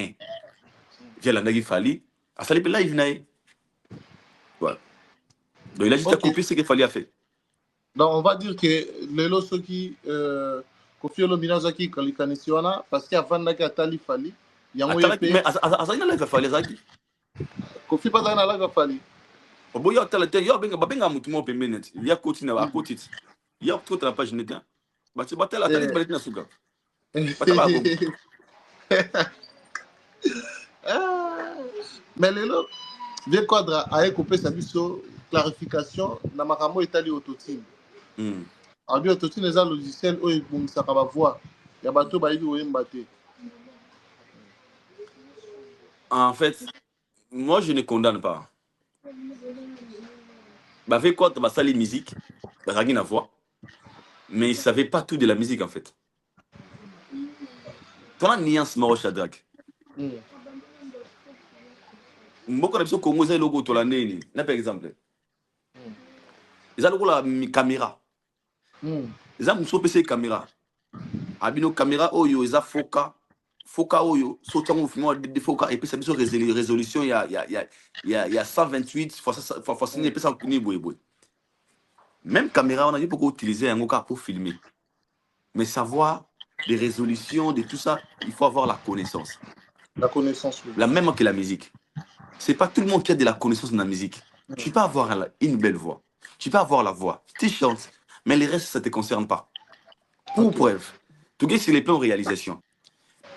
J'ai la nagi Fali. À Fali, là, il venait. Voilà. Donc, il a juste à copier ce qu'il fallait faire. Donc, on va dire que les lots qui Kofi Olomidazaki, quand il canisiona, parce qu'il y a Vandaka Tali Fali, il y a un mais à il a fallu Zaki. Kofi pas dans la Fali. Bon, il y a un mouton au paiement. Il y a côté à côté. Il y a tout à la page net. Bah, tu battles la télé, tu vas souga. Mais les lots, bien Quadra a coupé sa clarification, na makamo etali autotune. Alors, autotune est un logiciel où il y a une voix. Il y a bateau qui En fait, moi, je ne condamne pas. Bah, avec quoi, bah, ça, les musiques, bah, ça n'a voix. Mais il ne savait pas tout de la musique, en fait. Tu as une nuance, Moro Shadrach. Beaucoup de personnes qui ont logo to la neni, par exemple. Ils ont la caméra. Ils ont une PC caméra. Abino caméra oyo, ils ont foca oyo, sautant au film de foca et puis ça besoin résolution il y a 128 fois ça et puis ça même caméra on a beaucoup utilisé un cas pour filmer. Mais savoir les résolutions de tout ça, il faut avoir la connaissance. La connaissance. Oui. La même que la musique. C'est pas tout le monde qui a de la connaissance dans la musique. Tu peux avoir une belle voix. Tu peux avoir la voix. Tu chantes. Mais le reste, ça ne te concerne pas. Pour preuve. Tout cas, sur les plans de réalisation.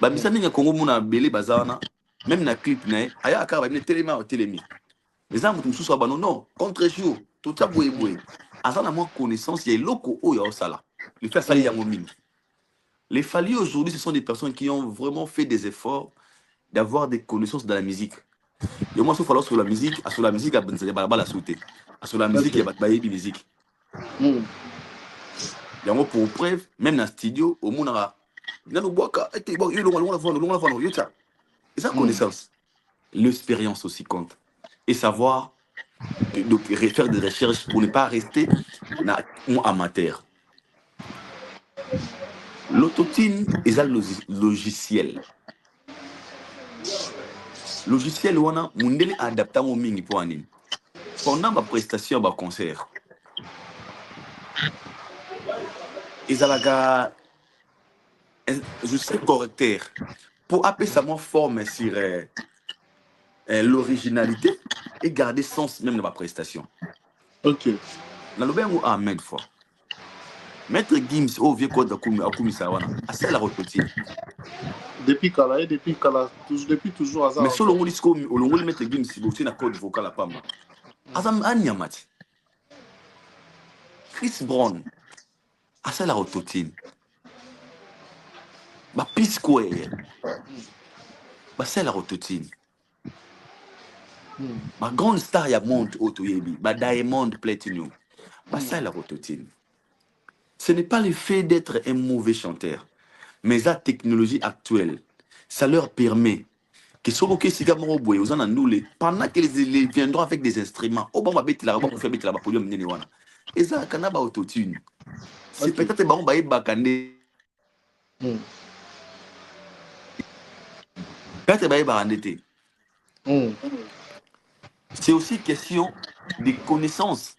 Bah, mais ça, il y a Congo, mon belé bazana. Même dans le clip, il y a un cas, il y a téléma ou télémi. Les gens, tout ça, non. Contre-jour. Tout ça, boué, boué. Avant la moins connaissance, il y a locaux où il y a ça là. Les faire ça, il y a mon mine. Les Fali aujourd'hui, ce sont des personnes qui ont vraiment fait des efforts d'avoir des connaissances dans la musique. Et moi, il faut sur la musique, il y a la musique, il y a la sauté. Sur la musique, il y a la musique. Il y a pour preuve, même dans le studio, au monde, il y a et ça, connaissance. L'expérience aussi compte. Et savoir faire des recherches pour ne pas rester amateur. L'autotune est un logiciel. Logiciel on a mundele adapté au mingi pour anin. Pendant ma prestation ma concert. Izalaga je sais correcteur pour appeler ça mon forme sur l'originalité et garder sens même de ma prestation. OK. Na lobe ou Ahmed fois. Maître Gims au vieux code akumi sawana. Assez la routine. Depuis toujours hasard. Mais sur le rôle disco au long mettre Gims si vous na code vocal à pas moi. Azam Anyamat. Chris Brown. Assez la routine. Ba P-Square. Ba c'est la routine. Ma grande star ya monte autoyebi, ba Diamond Platinum. Ba c'est la routine. Ce n'est pas le fait d'être un mauvais chanteur, mais la technologie actuelle, ça leur permet que ce pendant qu'ils viendront avec des instruments, c'est peut-être C'est aussi question de connaissances.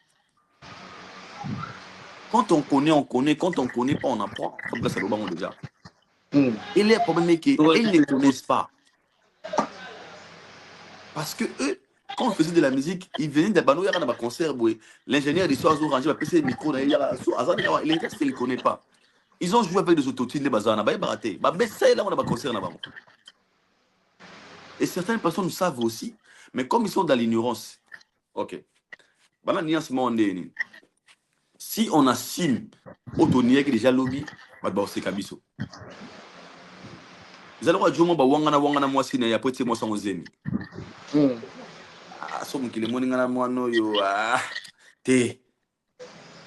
Quand on connaît, on connaît. Quand on ne connaît pas, on apprend. Comme ça, c'est le bon déjà. Et les problèmes est qu'ils ne connaissent pas. Parce que eux, quand on faisait de la musique, ils venaient de Bano, il y a un concert, l'ingénieur d'histoire a rangé, il a passé le micro, il ne connaît pas. Ils ont joué avec des autotunes, les bazars, ils ont baraté. C'est là où on a un concert. Et certaines personnes savent aussi, mais comme ils sont dans l'ignorance, ok. Si on assume Otonier qui est déjà lobby, c'est Kabiso. Vous allez voir, je vais moi si après c'est moi sans zemi. Ah, somme qui le morning à moi no yo ah. Tu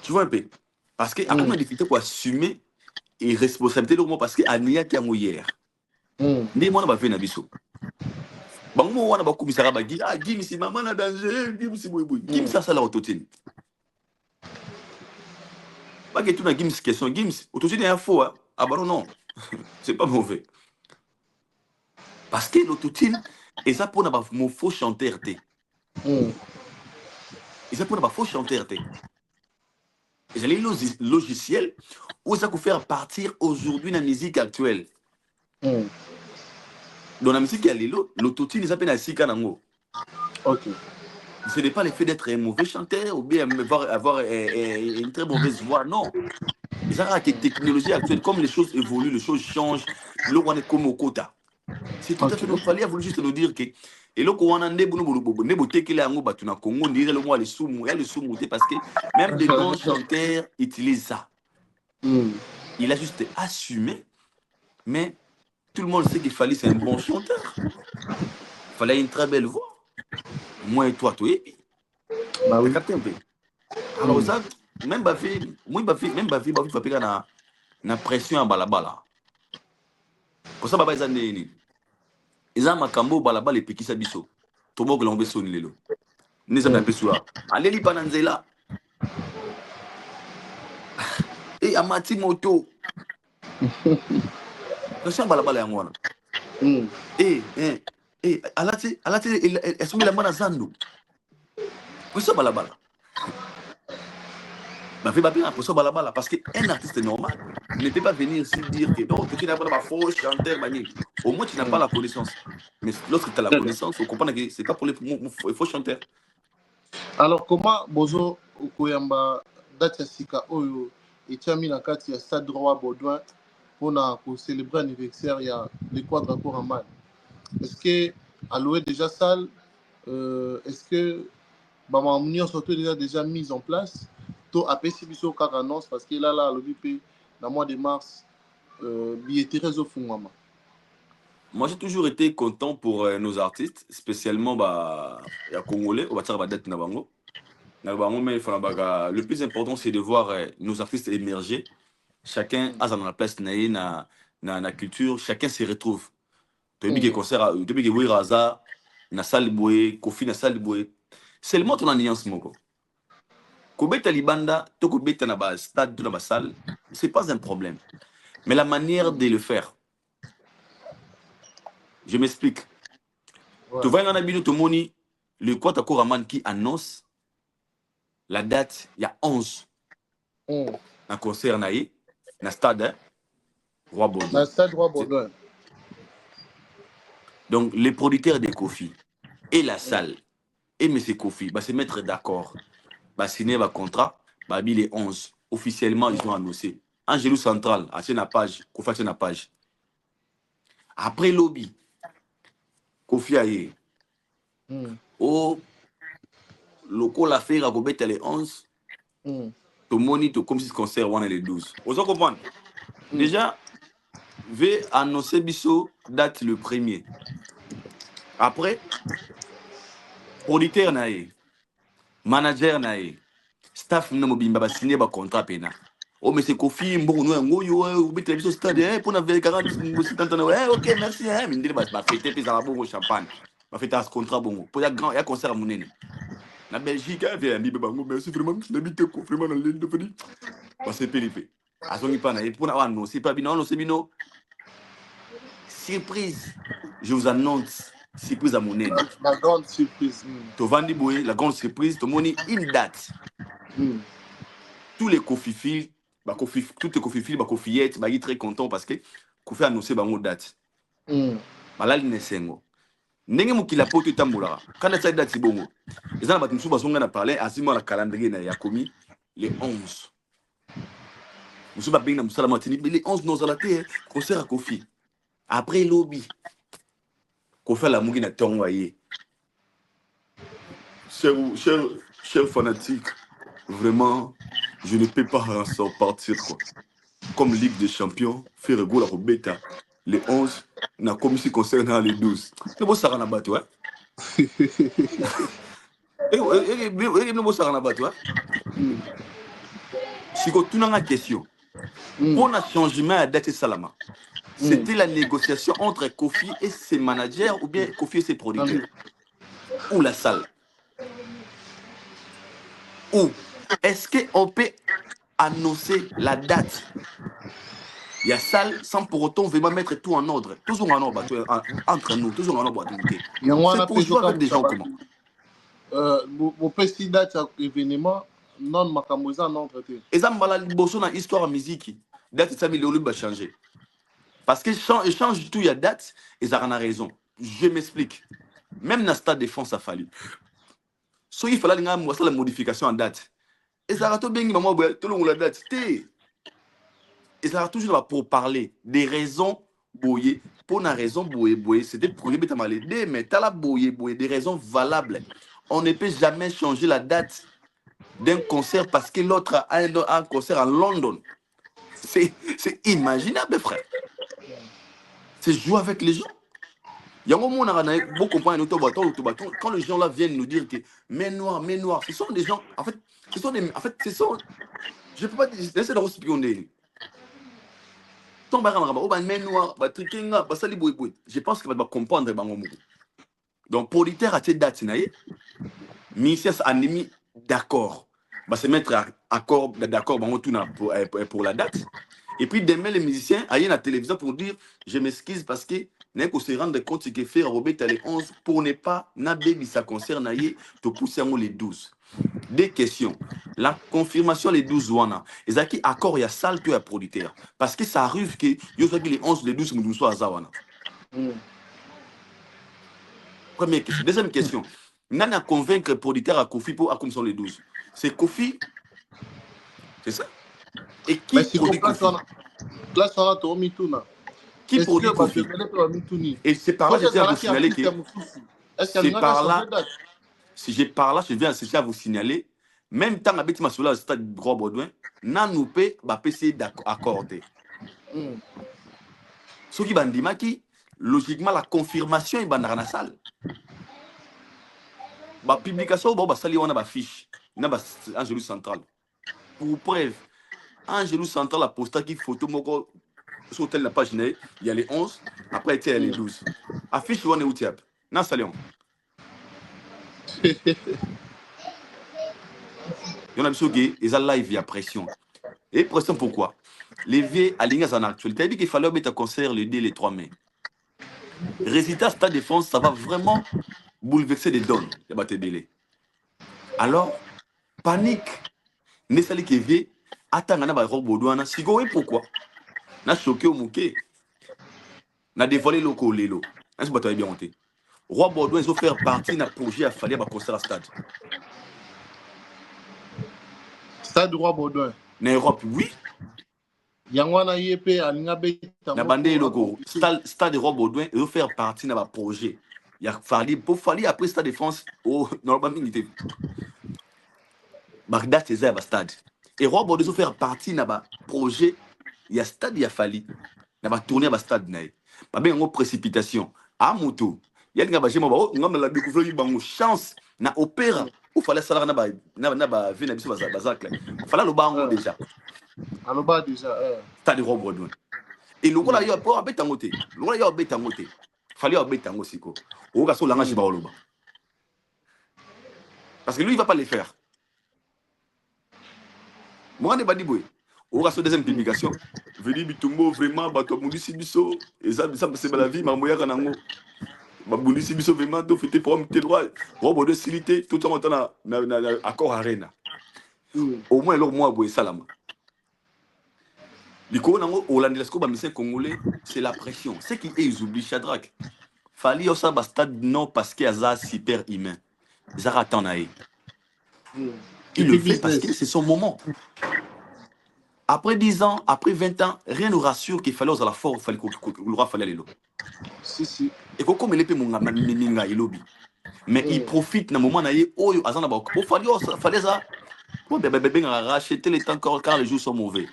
vois un peu. Parce que après on a difficulté pour assumer et responsabilité de moi parce que Ania qui a hier. Ni moi na ba fait na biso. Bango wana ba kumisara ba gi ah Gims si maman na danger Gims boy Gims ça la autotune. Pas que tout na Gims question Gims autotune est faux hein. Ah bah non. C'est pas mauvais. Parce que l'autotune et ça pour na mon faux chanteur té. Et ça pour na faux chanteur té. Et j'ai les logiciels où ça peut faire partir aujourd'hui dans la musique actuelle. Dans la musique, il y a l'autotune, ils appellent la sikanango. Ok. Ce n'est pas le fait d'être un mauvais chanteur ou bien avoir une très mauvaise voix, non. Et ça, avec la technologie actuelle, comme les choses évoluent, les choses changent, le roi est comme au quota. C'est tout à fait normal. Il fallait juste nous dire que. Et là, quand on a des Congo, on dirait le mot les soumou, parce que même des grands chanteurs utilisent ça. Il a juste assumé, mais tout le monde sait qu'il fallait c'est un bon chanteur. Il fallait une très belle voix. Moi et toi, tu es. Bah oui. Alors ça, même Bafi, na pression à balabala. Pour ça, Baba Zandéni. Ils ont makambo balabala et pikisa biso. Tomo que l'on veut sonner lelo. Nous avons appelé ça. Allez li pananzela. Et amati moto. Pression balabala yangwana. Alati, elle soumet la main à Zando. Pression balabala. Bah, fait bien pour ça balabala parce qu'un artiste normal ne peut pas venir ici dire que non, tu n'as pas de faux chanteur, au moins tu n'as pas la connaissance. Mais lorsque tu as la connaissance, on comprend que c'est pas pour les faux chanteurs. Alors comment Bozo Okoyamba Datia Oyo et Tiami Nakati à Stade Droit Baudouin pour célébrer l'anniversaire il y a les quadracours en mal. Est-ce que à louer déjà salle, est-ce que Bamamouni surtout déjà mise en place? To apesi biso kaka annonce parce que là le BP dans le mois de mars billetterie au fond. Moi j'ai toujours été content pour nos artistes, spécialement les Congolais, on va dire date na bango. Mais le plus important c'est de voir nos artistes émerger. Chacun a sa place na na culture, chacun se retrouve. Tu as concert, tu as vu Raza, na salle boé, Kofi na salle boé. C'est le mot ton alliance moko. Kobeta libanda, to kobeta na ba stade, na ba salle, c'est pas un problème. Mais la manière de le faire. Je m'explique. Tu vois, dans la vidéo, tout le monde, le Kwata Koraman qui annonce la date, il y a 11. Un concert naïe, dans stade Roi Baudouin. Dans stade Roi Baudouin. Donc, les producteurs de Kofi et la salle et M. Kofi va se mettre d'accord. Va signer un contrat, va les 11. Officiellement, ils ont annoncé. Angelou Central, à la page, Kofi a la page. Après lobby, Kofi Aye. Au local affaire à Gobet les 11. Tout le monde, comme si ce concert on est les 12. Vous comprenez? Déjà, vais annoncer Bisso date le 1er. Après, auditeur naïe, manager naïe, staff n'a pas signé un contrat pena. Oh mais c'est Kofi, bon nous on yo ou bien télévision stade pour na ver 40 ok merci hein mais il va fêter puis ça va bon champagne. Va fêter ce contrat bon. Pour ya grand ya concert à Mounene. Na Belgique vient mi bango merci vraiment n'habite ko vraiment dans l'île de Fedi. Parce que pélipé. A son pas na pour na annoncer pas bien non c'est bino. Surprise. je vous annonce surprise à mon aide. La grande surprise. Tovandi Boye, la grande surprise, Tomoni, une date. Tous les kofifils, toutes les kofifils, kofillettes, ils sont très contents parce que Kofi a annoncé une date. Malali Nesengo. Nenge mukila poto tambola. Quand cette date bongo. Et ça, nous sommes parlé à ce moment le calendrier na commis les 11. Nous sommes bien dans le Salamantini, mais les 11 nous allons faire concert à Kofi. Après lobby. Kofi la mougi na tongwaye. Chers fanatiques, vraiment, je ne peux pas en sortir quoi. Comme Ligue des Champions, faire goal à Beta. Les 11, na commission concernant les 12. C'est bon ça na bateau hein. Et ça na bateau hein. Si tu as une question, pour un changement à date Salama, c'était la négociation entre Kofi et ses managers ou bien Kofi et ses producteurs ou la salle. Ou est-ce qu'on peut annoncer la date? Il y a salle sans pour autant vraiment mettre tout en ordre. Toujours en ordre entre nous, toujours en ordre. C'est pour jouer avec des gens comment? Mon petit date événement, non, ma camoisa non traité. Et ça m'a bossé dans l'histoire de musique. Date, ça va changer. Parce que change tout, il y a date, et ça en a raison. Je m'explique. Même dans le stade de défense, ça a fallu. So, il fallait la modification en date. Et ça a tout bien, tout le monde la date. Et ça a toujours pour parler des raisons boyées. Pour une raison boyée, c'était pour les malades. Mais tu as la boyée, des raisons valables. On ne peut jamais changer la date d'un concert parce que l'autre a un concert à London. C'est imaginable, frère. C'est jouer avec les gens. Il y a un moment où on a beaucoup compris quand les gens là viennent nous dire que mais noir, ce sont des gens, en fait, ce sont, je ne peux pas dire, c'est de respionner. Je pense qu'il va comprendre. Donc, pour l'iter à cette date, ministère a mis d'accord. Va se mettre d'accord pour la date. Et puis demain, les musiciens aillent à la télévision pour dire je m'excuse parce que nous qu'on se rendre compte que faire Robert les 11 pour ne pas n'abbé ça concerne te pousser les 12. Des questions. La confirmation les 12 wana. Et ça qui accord il y a salle que à producteur parce que ça arrive que yo les 11 les 12 nous soit zawana. Première question. Deuxième question. Nana convaincre producteur à Kofi pour comme sont les 12. C'est Kofi. C'est ça. Et qui produit Kofi? Là, ça va te remettre. Qui produit Kofi? Et c'est par là que je viens vous signaler que c'est par là, si je par là, je viens à vous signaler, même tant que je suis au stade Gros Baudouin, nous pouvons essayer d'accorder. Ce qui va dire que logiquement la confirmation est dans la salle. La publication, on a une fiche, on a Angelou Central. Pour preuve, Angelou Central a posté une photo sur la page, il y a les 11, après il y a les 12. Affiche, on est où tu es? Non, salut. Il y en a qui sont live, il y a pression. Et pression pourquoi? Les vieux alignés en actualité, il dit qu'il fallait mettre un concert le 2 et le 3 mai. Résultat, Stade Défense, ça va vraiment bouleverser les donnes. Alors, panique. Ne sali qui vient, attends, on a Robodouana. Si vous pourquoi? On a choqué au mouquet. On a dévoilé le colélo. Est-ce que vous avez bien monté? Roi Bordeaux, ils ont fait partie d'un projet à Fali à concert à stade. Stade Roi Bordeaux. En Europe, oui. Yangwana Yepe, Alingabe, Nabandé logo. Stade Roi Bordeaux, ils ont fait partie d'un projet. Il y a Fali, pour Fali après Stade de France, normalement, il était. Bagdad, c'est un stade. Et Roi Bordeaux, ils ont fait partie d'un projet. Il y a stade, il y a Fali. Il y a tourné à stade. Il y a une précipitation. À Moutou. Il y a une chance na opéra où fallait salaire na ba vina biso bazak fallait le bango déjà aloba déjà stade Roi Bordeaux et le gola yo pour abetangote le gola yo abetangote fallait abetango siko o ka so langa jiba oloba parce que lui il va pas les faire moi ne badi boy Au reste deuxième publication, Veni Bitumbo, vraiment, bato Mundisi Biso, et ça c'est la vie, ma moya kanango. Mundisi Biso, vraiment, tout fait pour me droit, robe de silité, tout en temps, accord arena. Au moins, alors, moi, ça là. L'icône nango, Hollandesco, bamisien congolais, c'est la pression. C'est qui ils oublient Shadrach. Fali osa ba stade non parce qu'il y a super humain. Zara Tanae. Il le fait parce que c'est son moment. Après 10 ans, après 20 ans, rien ne rassure qu'il fallait aux la force, il fallait aller là. Si. Et comme il est mon minga il lobby. Mais il profite dans le moment naïe oyo azana ba ko fallait ça. Pour bébé racheter les temps quand les jours sont mauvais.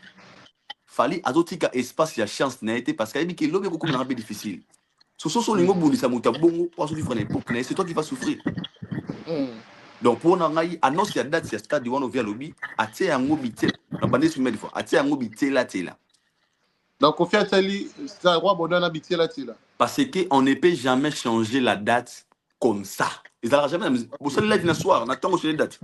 Fallait azotika espace il y a chance n'a été parce qu'il dit que lobby beaucoup un peu difficile. Ce lingo bundisa muta bongo pour souffrir l'époque, c'est toi qui vas souffrir. Donc pour nangai annonce ya date ya stade wana via lobby atie yango bitel na bande sur fois atie yango bitela tela. Donc Kofi Atali c'est roi Bodana bitela tela. Parce que on ne peut jamais changer la date comme ça. Ils n'auront jamais vous savez live le soir, on attend changer la date.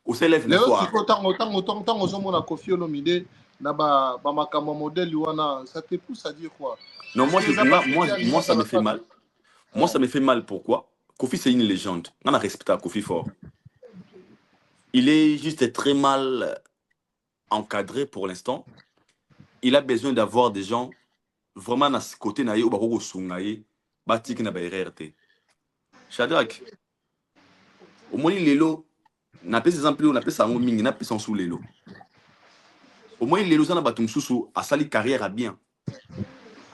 Au live le soir. Autant aux na Kofi Olomide na ba makambo modèle wana ça te pousse à dire quoi? Non moi ça me fait mal. Moi ça me fait mal pourquoi? Kofi c'est une légende. On a respecté Kofi fort. Il est juste très mal encadré pour l'instant. Il a besoin d'avoir des gens vraiment à ce côté naïe ou baroko sungaye batik na ba RRT. Shadrach. Au moins lelo na pesa exemple on appelle ça en mingi na pesa sous lelo. Au moins lelo ça na batum susu a sali carrière à bien.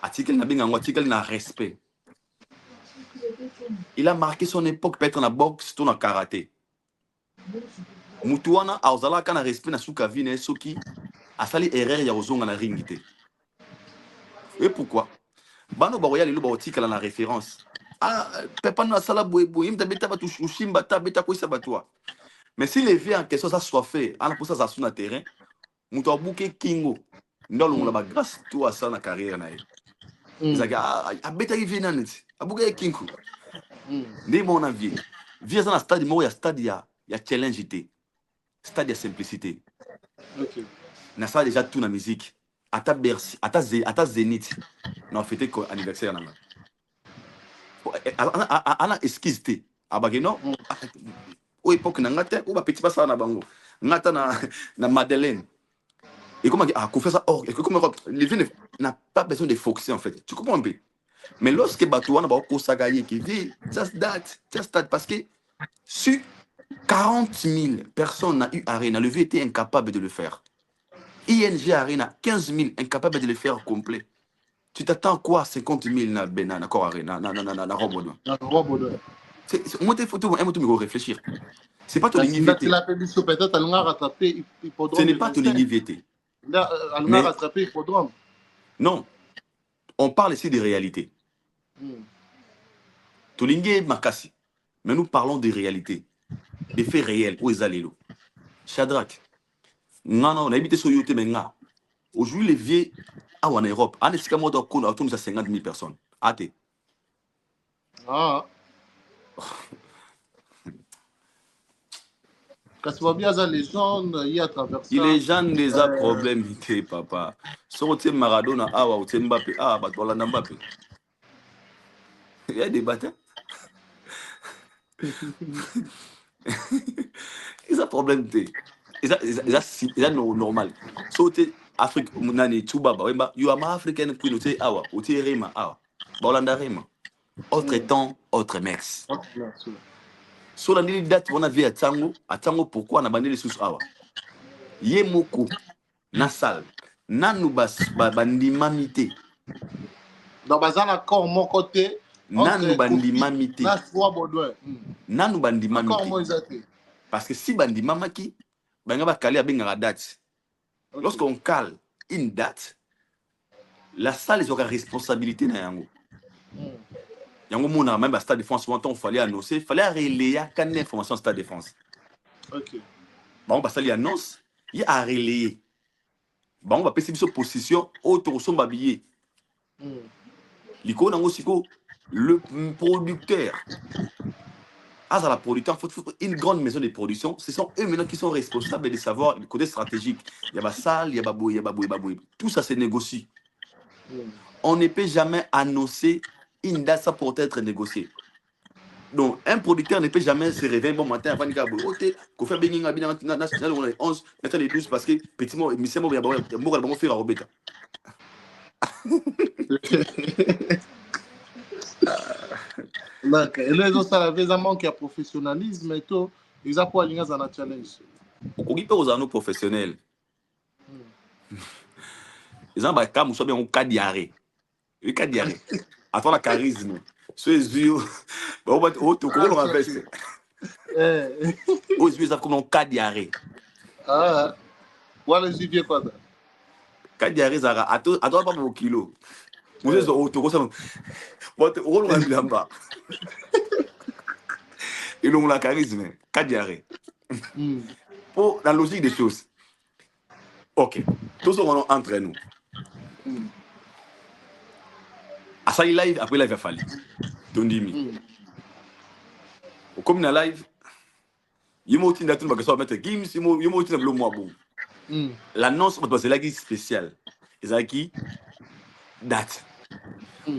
Article na benga article na respect. Il a marqué son époque peut-être na boxe, tout na karaté. Mutuana a ozala kana respect na suka vine soki a sali erreur ya ozonga na ringité. Et pourquoi? Bano baroya lelo ba article na référence. Ah pepa na sala boy imta beta batu ushimba ta beta ko isa batwa. Mais si les vies en question ça soit fait, on a pour ça sur le terrain, mutu abuke kingo. Ndalo ngula ba grâce tout à ça na carrière na ye. Zaga a beta vina neti. Abuke kingo. Ni mon avis. Via dans stade mo ya stade ya challengeité. Stade de simplicité. OK. Na ça déjà tout na musique. Ata Bercy, ata Zénith. Na fêté anniversaire na. Ana esquisse té. Abageno. Au époque na ngata ou ba petit pas ça na bango. Ngata na Madeleine. Et comment faire ça or et comment les jeunes n'a pas besoin de focuser en fait. Tu comprends un peu? Mais lorsque Batouana va au Sagaye qui dit just that parce que sur 40 000 personnes n'a eu Arena, le V était incapable de le faire. ING Arena, 15 000 incapable de le faire complet. Tu t'attends quoi 50 000 na Bena, na Arena, na Robodouin. Moi, il faut tout réfléchir. C'est pas ton invité. Ce n'est pas ton invité. Non. On parle ici des réalités. Tolingé Makassi. Mais nous parlons des réalités. Des faits réels. Où est Zalelo? Shadrach. Non, on a habité sur Yote Menga. Aujourd'hui, les vieux en Europe, en Escamot, on a 50 000 personnes. Athée. Ah. Les gens, il y a traversé. Les gens des problèmes, papa. Sortir Maradona, ou Mbappé, Mbappé. Il y a des batailles. Ils ont problème. Ils ont normal. Sauter Afrique, Mounani, Tubaba, you are African Queen, ou Rema, Bolanda Rema. Autre temps, autre mess. Sur la date, on a vu à Tango, pourquoi on a bandé les sous awa. Yemoko, Nasal, Nanoubas, Bandimamité. Dans Bazan, encore mon côté. Nanou Bandimamité. Nanou Bandimamité. Parce que si Bandimamaki, on va caler avec la date. Lorsqu'on cale une date, la salle est la responsabilité na yango. Yango mona même à Stade de France, souvent on fallait annoncer, fallait relayer quand l'information Stade de France. OK. Bon parce qu'il annonce, il a relayer. Bon on va passer sur position autour son babillé. L'icône aussi le producteur à la production, une grande maison de production, ce sont eux maintenant qui sont responsables de savoir le côté stratégique. Il y a ma salle, il y a baboué, il y a baboué, baboué. Tout ça se négocie. On ne peut jamais annoncer une date sans pour être négocié. Donc, un producteur ne peut jamais se réveiller bon matin avant de dire qu'on fait bien national, on est 11, maintenant les 12 parce que petit mot, mais c'est moi, il y a bon faire à Robeta. Donc, et là, ça avait un manque de professionnalisme et tout. Ils ont pas dans la challenge. On dit pas aux anneaux professionnels. Ils ont un cas, bien un cas diarrhée. Un cas diarrhée. Attends la charisme. Ceux yeux, on va tout comment on veste. Aux yeux, ça comme un cas diarrhée. Ah, voilà, j'y viens quoi. Cas diarrhée, ça a toi pas mon kilo. Vous êtes au tout ça. Bon, on va le bas. Ils ont la charisme. Cas diarrhée. Pour la logique des choses. Ok. Tout ça, on entre nous. À ça, il live, après live a fallu. Tondimi. Comme dans live, il m'a dit que tu vas mettre Gims, il m'a dit que tu vas mettre l'annonce, c'est la guise spéciale. Et ça qui date.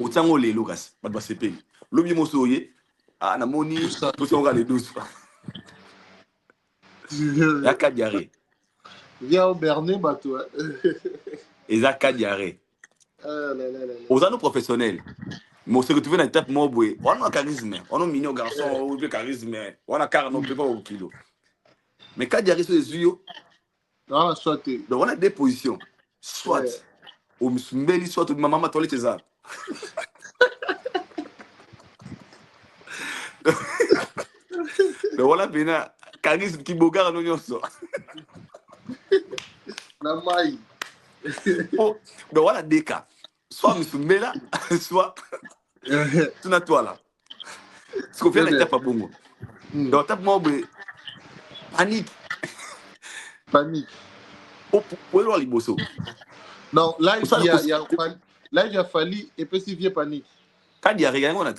Autant les locas, pas de CP. L'objet mosoye, ah, na moni, tout ça on va les 12 fois. Il y a 4 diarrhées. Viens au Bernet, bateau. Et ça 4 diarrhées. Aux anneaux professionnels, mais on se retrouve dans l'étape moboué. On a charisme, on a mignon garçon, on a charisme, on a 40 pas au kilo. Mais 4 diarrhées sur les yeux, donc on a des positions. Soit au Msumbeli, soit au maman toilette c'est ça. Donc voilà, bien, charisme qui bogarde nous nyonso. La maille. Donc voilà des cas. Soit Msumbela, soit tout na toi là. Ce qu'on fait la tape à bongo. Donc tape moi panique. Panique. Pour le liboso. Non, là il y a fallu et puis il vient panique. Quand il y a rien on a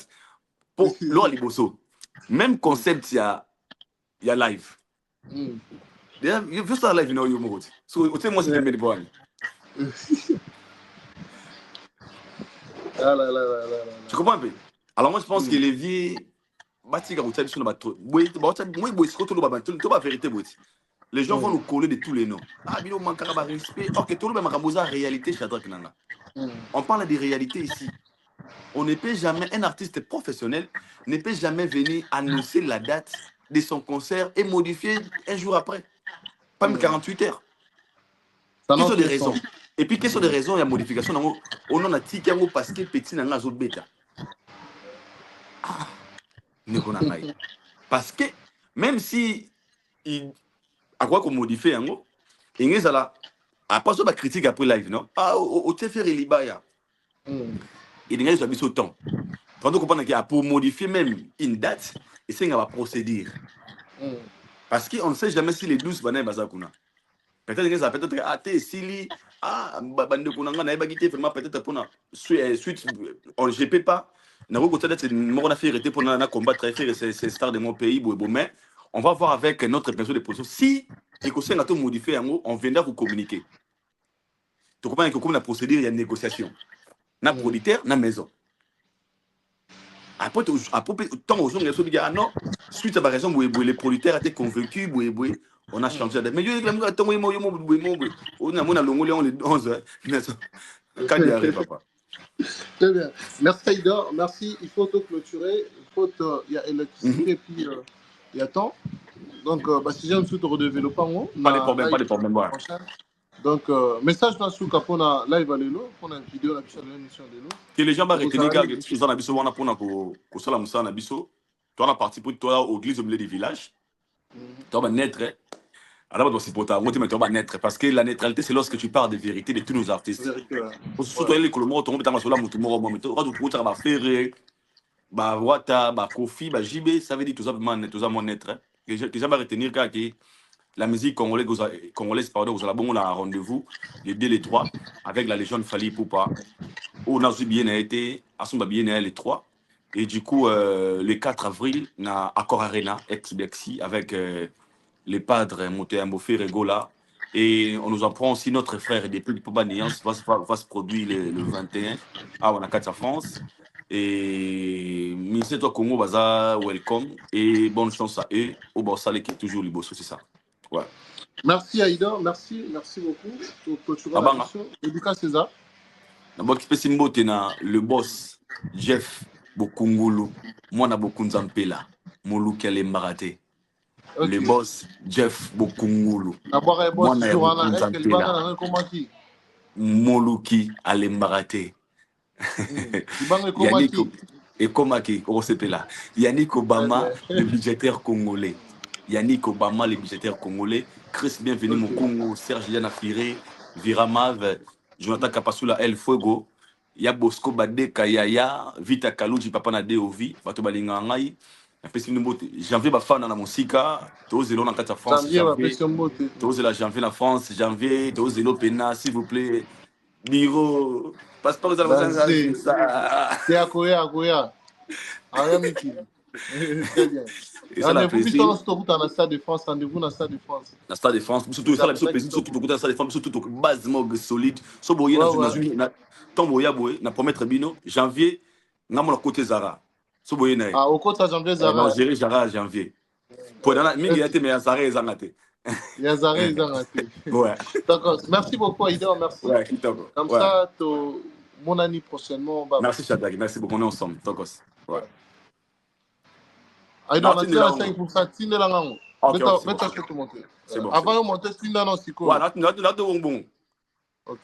pour le liboso. Même concept il y a live. Déjà, il faut ça live you mode. So tu sais moi c'est le meilleur point. Ah là là là là. Tu comprends un peu? Alors moi je pense que les vieux bâtir au sur le bateau. Oui, moi c'est tout la vérité. Les gens vont nous coller de tous les noms. Ah, il manque de respect. Ok, tout le monde a réalité chez Adrak Nanga. On parle de réalité ici. On ne peut jamais, un artiste professionnel ne peut jamais venir annoncer la date de son concert et modifier un jour après. Pas même 48 heures. Quelles sont les raisons? Et puis, quelles sont les raisons et la modification? On en a tiqué parce que petit n'a pas bêta. Ah, parce que même si il à quoi qu'on modifie en gros, il y a là, après ça, critique après live, non? Ah, au te faire l'ibaya. Il y a des choses temps. Quand on comprend qu'il y a pour modifier même une date, et c'est un procédure. Parce qu'on ne sait jamais si les 12 vont être bazakuna. Peut-être que ça peut être ah t'es sili ah bande kunanga na ebagité vraiment peut-être pour na suite on GP pas na ko peut-être c'est mon affaire était pour na combattre faire ces stars de mon pays mais on va voir avec notre personne de position si et que c'est un tout modifié on viendra vous communiquer. Tu comprends que comme la procédure il y a une négociation. Na producteur na maison. Après tant aux gens ils se disent ah non suite à la raison où les producteurs étaient convaincus on a changé de mais yo on a longolé on les 11 quand il arrive papa. Très bien. Merci Aïdor, merci, il faut te clôturer, il y a électricité puis il y a temps. Donc si j'aime tout redévelopper pas de problème ouais. Donc message dans sous pour la live à l'élo, pour une vidéo la sur l'émission de l'eau. Que les gens va retenir que ils ont abisso wana pona ko sala musa na biso. Toi la partie pour toi au église au milieu du village. Toi va naître. Alors on supporter on te mettre va naître parce que la neutralité c'est lorsque tu parles de vérité de tous nos artistes. Surtout les colombos tombe dans masola mutu moro mo meto radu ko va faire ba wata ba kofi ba jibé ça veut dire tout simplement tout ça mon naître. Que gens va retenir que la musique congolaise pardon, vous allez bon un rendez-vous les 2 les 3 avec la légende Fally Ipupa. On a aussi bien été, Asumba bien les 3 Et du coup, le 4 avril, na Accor Arena, ex-Bexi, avec les padres Moté Mbofé Regola. Et on nous apprend aussi notre frère depuis le Poba Néance va se produire le 21 à Wanakata France. Et ministre toi Congo Baza, welcome. Et bonne chance à eux. Au Borsale qui est toujours le boss, c'est ça. Ouais. Merci Aïda, merci beaucoup pour clôturer la mission. Eduka César. D'abord, le boss Jeff Bokungulu, moi na Bokunzampela, Moluki Alembarate. Le boss Jeff Bokungulu, moi na Bokunzampela, Moluki Alembarate. Yannick et Komaki, Yannick Obama, le budgétaire congolais. Yannick Obama, le budgétaire congolais. Chris, bienvenue mon Congo. Serge Liana Firé, Viramav, Jonathan Kapasula, El Fuego. Ya Bosco Badeka, Yaya, Vita Kaluji, Papa na Deovi, Bato Balinga Ngai. Janvier, Bafana na Mosika, Tozelo na Kata France. Tozela janvier la France, janvier, Tozelo Pena, s'il vous plaît. Biro, passe pas aux avantages. C'est à Koya. Très bien. Rendez-vous dans le Stade de France. Rendez-vous dans le Stade de France. La Stade de France, surtout ça, surtout dans le Stade de France, surtout base mog solide. So boye na tomboya boye na promettre bino janvier na mon côté Zara. So boye na. Ah au côté janvier Zara. Gérer Zara janvier. Pour dans mingi était mais Zara ezangate. Ya Zara ezangate. Ouais. D'accord. Merci beaucoup Aïda, merci. Ouais, kitoko. Comme ça mon année prochainement. Merci Shadrack, merci beaucoup, on est ensemble. Tokos. Ouais. Aïda, on a 5% Tine la ngango. Ok, Mets-toi tout monter. C'est bon. Avant de monter, Tine la non siko. Ouais, là, bon. Ok.